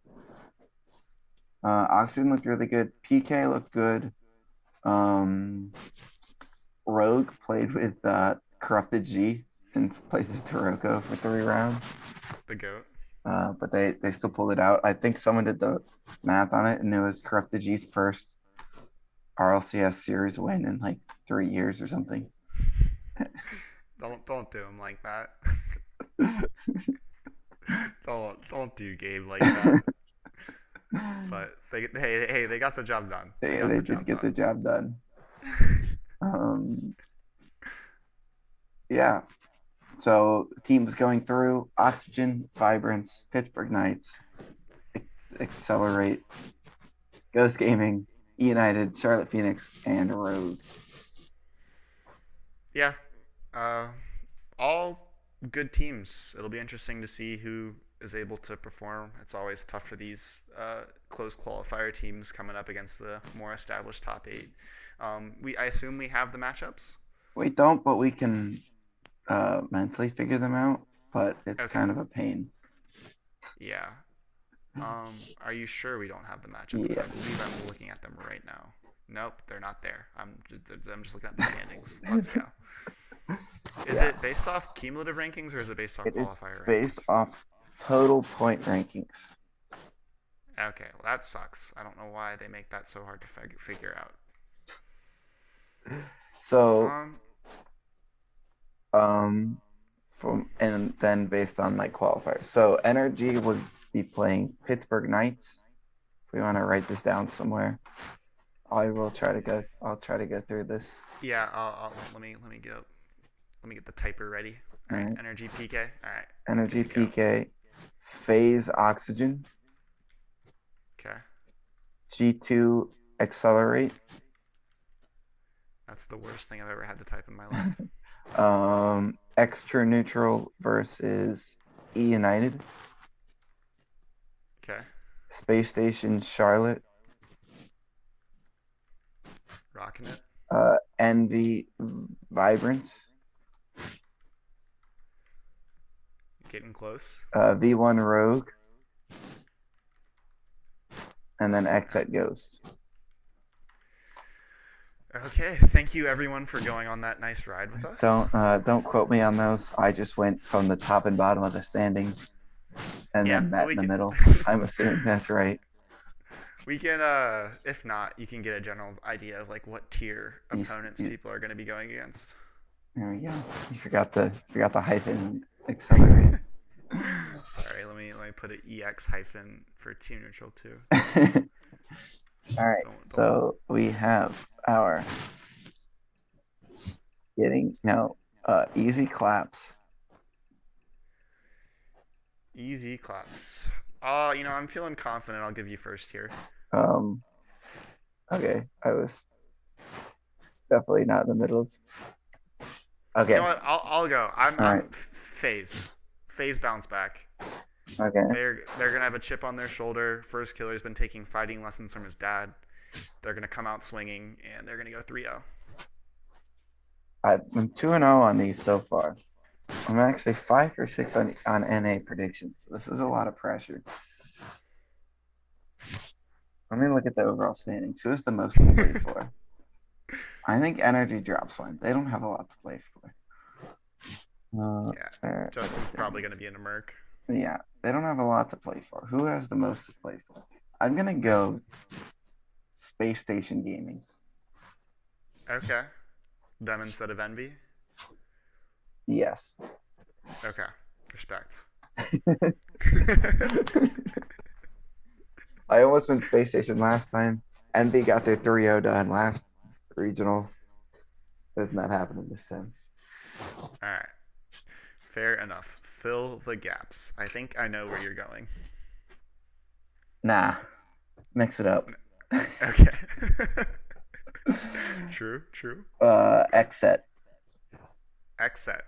Oxygen looked really good. PK looked good. Um, Rogue played with Corrupted G in place of Taroko for 3 rounds. The GOAT. But they still pulled it out. I think someone did the math on it, and it was Corrupted G's first RLCS series win in like 3 years or something. Don't do him like that. Don't do Gabe like that. But they got the job done. They got They the did job get the done. job done. Um, yeah. So teams going through Oxygen, Vibrance, Pittsburgh Knights, Accelerate, Ghost Gaming, United, Charlotte Phoenix, and Rogue. Yeah, uh, all good teams. It'll be interesting to see who is able to perform. It's always tough for these close qualifier teams coming up against the more established top eight. I assume we have the matchups. We don't, but we can mentally figure them out. But it's Okay. kind of a pain. Yeah. Are you sure we don't have the matchup? Because I Yes. believe I'm looking at them right now. Nope, they're not there. I'm just looking at the standings. Let's go. Is Yeah. it based off cumulative rankings or is it based off It is qualifier based rankings? off total point rankings. Okay, well that sucks. I don't know why they make that so hard to figure out. So, Um, um, from and then based on like qualifiers. So, Energy would be playing Pittsburgh Knights. If we want to write this down somewhere, I will try to go. I'll try to go through this. yeah, let me get the typer ready. All All right, right. energy PK. All right, good Energy to go. PK, Phase Oxygen, Okay, G2 Accelerate, that's the worst thing I've ever had to type in my life. Extra Neutral versus E United, Okay, Space Station Charlotte, rocking it. Envy Vibrance, Getting close. V1 Rogue, and then All right. Exit Ghost. Okay, thank you everyone for going on that nice ride with us. Don't quote me on those. I just went from the top and bottom of the standings and Yeah, then well met we in the can middle. I'm assuming that's right. we can if not, you can get a general idea of like what tier You, opponents you, people are going to be going against. there we go. You forgot the hyphen accelerate. Sorry, let me put an EX hyphen for Team Neutral too. All right, Don't so we have our getting no easy claps. easy claps. I'm feeling confident. I'll give you first here. Um, okay, I was definitely not in the middle of. You know Okay, what? I'll go. I'm all right, I'm phase bounce back. okay. They're gonna have a chip on their shoulder. First killer's been taking fighting lessons from his dad. They're gonna come out swinging and they're gonna go 3-0. I'm 2-0 on these so far. I'm actually 5 or 6 on NA predictions. This is a lot of pressure. Let me look at the overall standings. Who has the most to play for? I think Energy drops one. They don't have a lot to play for. Yeah, Where are the Justin's probably gonna standings? be in a merc. Yeah, they don't have a lot to play for. Who has the most to play for? I'm gonna go Space Station Gaming. Okay, them instead of Envy. Yes. Okay, respect. I almost went Space Station last time. NB got their 3-0 done last regional. It's not happening this time. All right, fair enough. Fill the gaps. I think I know where you're going. Nah, mix it up. Okay. True, true. Xset. Xset.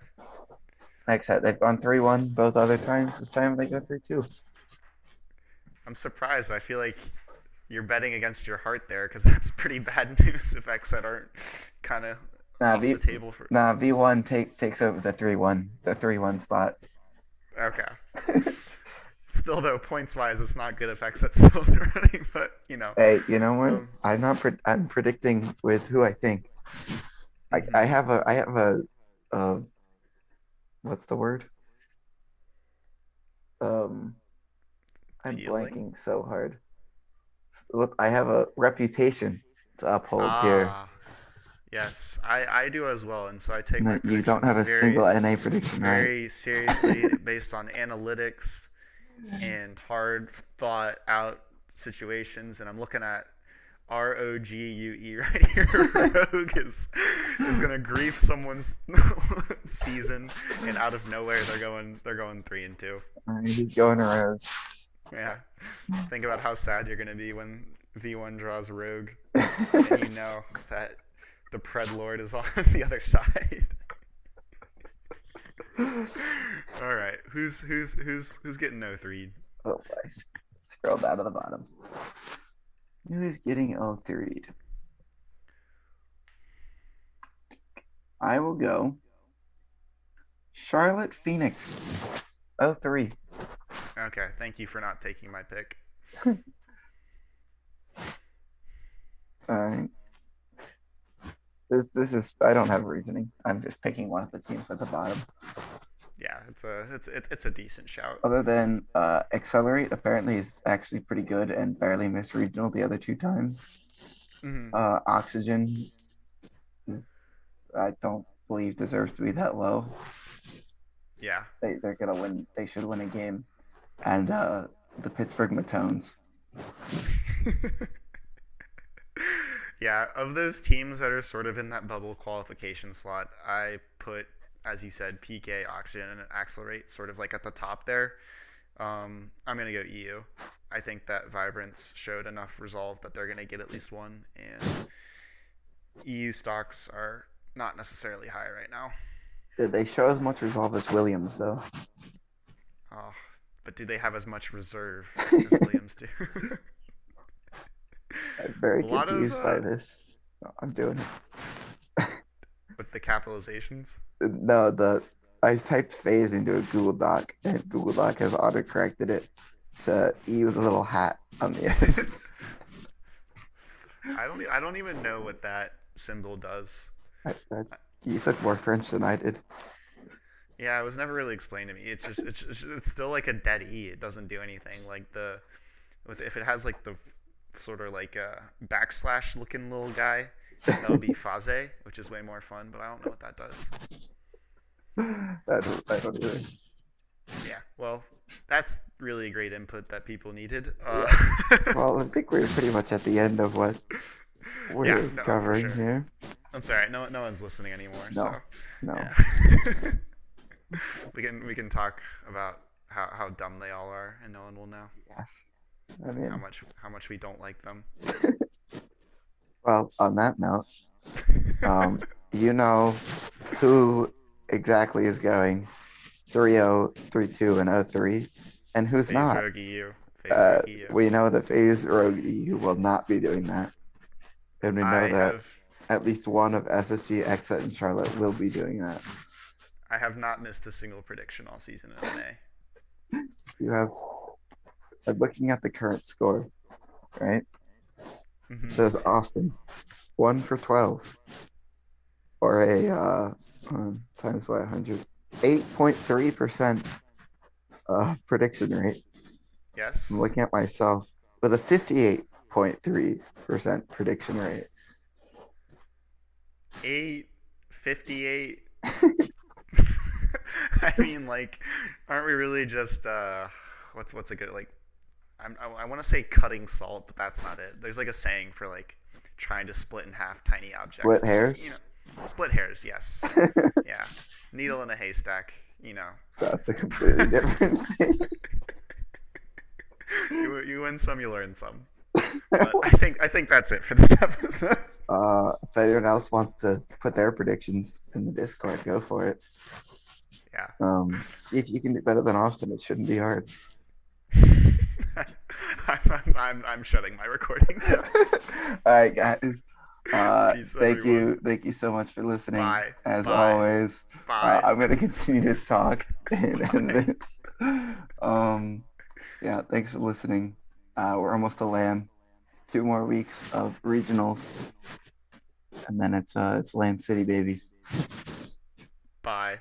Xset. They've gone 3-1 both other times. This time they go 3-2. I'm surprised. I feel like you're betting against your heart there because that's pretty bad news if Xset aren't kind of Nah, off V the table for. nah V1 takes over the 3-1 spot. Okay. Still though, points wise, it's not good if Xset's still in the running, but Hey, you know what? Um, I'm predicting with who I think. I mm-hmm. have a what's the word? Um, I'm Feeling. blanking so hard. Look, I have a reputation to uphold here. Ah, yes, I do as well, and so I take my No, you don't predictions have a very single NA prediction, right? very seriously based on analytics and hard thought out situations, and I'm looking at ROGUE right here. Rogue is gonna grief someone's season, and out of nowhere they're going 3-2. He's going around. Yeah, think about how sad you're gonna be when V1 draws Rogue, and you know that the Pred Lord is on the other side. All right, who's getting no 3? Oh boy. Scroll down to the bottom. Who is getting all three? I will go Charlotte Phoenix. 03. Okay, thank you for not taking my pick. Uh, this is I don't have reasoning. I'm just picking one of the teams at the bottom. yeah, it's a decent shout. Other than Accelerate, apparently is actually pretty good and barely missed regional the other two times. Hmm. Oxygen, I don't believe deserves to be that low. Yeah. They're gonna win. They should win a game. And the Pittsburgh Matones. Yeah, of those teams that are sort of in that bubble qualification slot, I put, as you said, PK, Oxygen, and Accelerate sort of like at the top there. I'm gonna go EU. I think that Vibrance showed enough resolve that they're gonna get at least one, and EU stocks are not necessarily high right now. Did they show as much resolve as Williams though? Oh, but do they have as much reserve as Williams do? I'm very A lot of confused by this. No, I'm doing it. with the capitalizations. No, the I typed phase into a Google Doc and Google Doc has autocorrected it to E with a little hat on the end. I don't even know what that symbol does. You took more French than I did. Yeah, it was never really explained to me. It's still like a dead E. It doesn't do anything. Like the with if it has like the sort of like a backslash looking little guy, that would be phase, which is way more fun. But I don't know what that does. I don't either. Yeah, well, that's really a great input that people needed. Yeah. Well, I think we're pretty much at the end of what we're yeah, no, for covering sure. here. That's all right. No one's listening anymore. No, So no. yeah, we can talk about how dumb they all are, and no one will know Yes. I mean, how much we don't like them. well, on that note, you know who exactly is going 3-0, 3-2, and 0-3, and who's Phase not. Rogue EU. Phase Rogue EU. We know that FaZe Rogue EU will not be doing that. And we know I that have at least one of SSG, Exet, and Charlotte will be doing that. I have not missed a single prediction all season in NA. You have, looking at the current score, right? Mm-hmm. It says Austin, 1 for 12, or a times by 100, 8.3% prediction rate. Yes. I'm looking at myself with a 58.3% prediction rate. 858. I mean, like, aren't we really just what's a good like? I want to say cutting salt, but that's not it. There's like a saying for like trying to split in half tiny objects. Split It's hairs? just, split hairs. Yes. Yeah. Needle in a haystack. That's a completely different thing. You win some, you learn some. But I think that's it for this episode. If anyone else wants to put their predictions in the Discord, go for it. Yeah. See if you can do better than Austin. It shouldn't be hard. I'm shutting my recording now. All right, guys. Peace, thank everyone. you. Thank you so much for listening. Bye. As Bye. always. Bye. I'm gonna continue to talk and end Bye. this. Yeah, thanks for listening. We're almost to LAN. 2 more weeks of regionals, and then it's LAN City, baby. Bye.